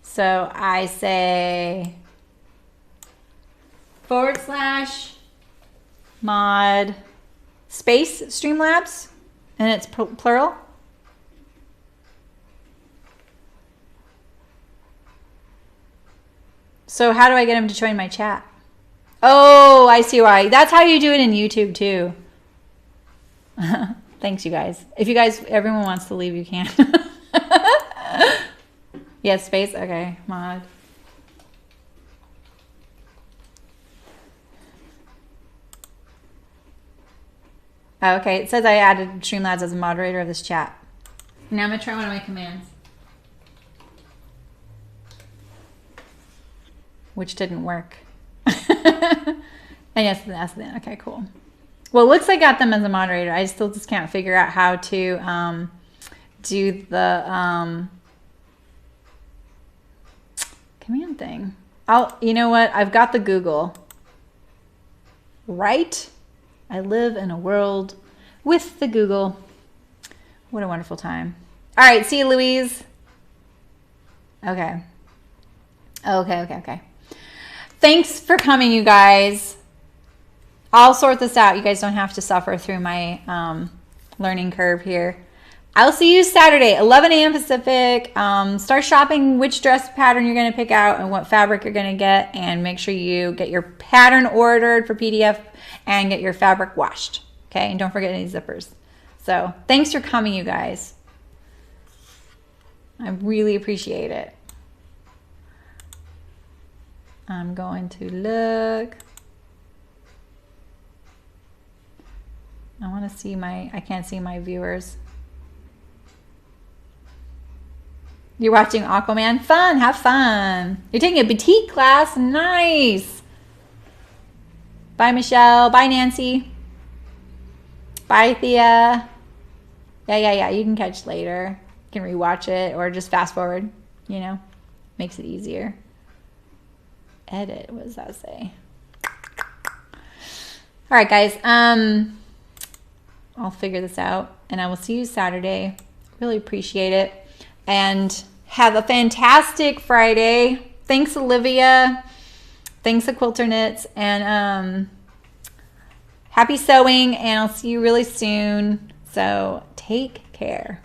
[SPEAKER 1] So I say / mod space Streamlabs, and it's plural. So how do I get him to join my chat? Oh, I see why. That's how you do it in YouTube too. Thanks, you guys. If you guys, everyone wants to leave, you can. Yeah, space. Okay, mod. Oh, okay, it says I added Streamlabs as a moderator of this chat. Now I'm gonna try one of my commands. Which didn't work. And yes, that's the okay, cool. Well, it looks like I got them as a moderator. I still just can't figure out how to do the command thing. You know what? I've got the Google. Right? I live in a world with the Google. What a wonderful time. All right, see you, Louise. Okay. Okay. Thanks for coming, you guys. I'll sort this out. You guys don't have to suffer through my learning curve here. I'll see you Saturday, 11 a.m. Pacific. Start shopping which dress pattern you're going to pick out and what fabric you're going to get. And make sure you get your pattern ordered for PDF and get your fabric washed. Okay, and don't forget any zippers. So thanks for coming, you guys. I really appreciate it. I'm going to look. I want to see I can't see my viewers. You're watching Aquaman? Fun, have fun. You're taking a boutique class? Nice. Bye, Michelle. Bye, Nancy. Bye, Thea. Yeah. You can catch later. You can rewatch it or just fast forward, you know. Makes it easier. Edit, what does that say? All right, guys. I'll figure this out and I will see you Saturday. Really appreciate it. And have a fantastic Friday. Thanks, Olivia. Thanks to Quilter Knits. And happy sewing. And I'll see you really soon. So take care.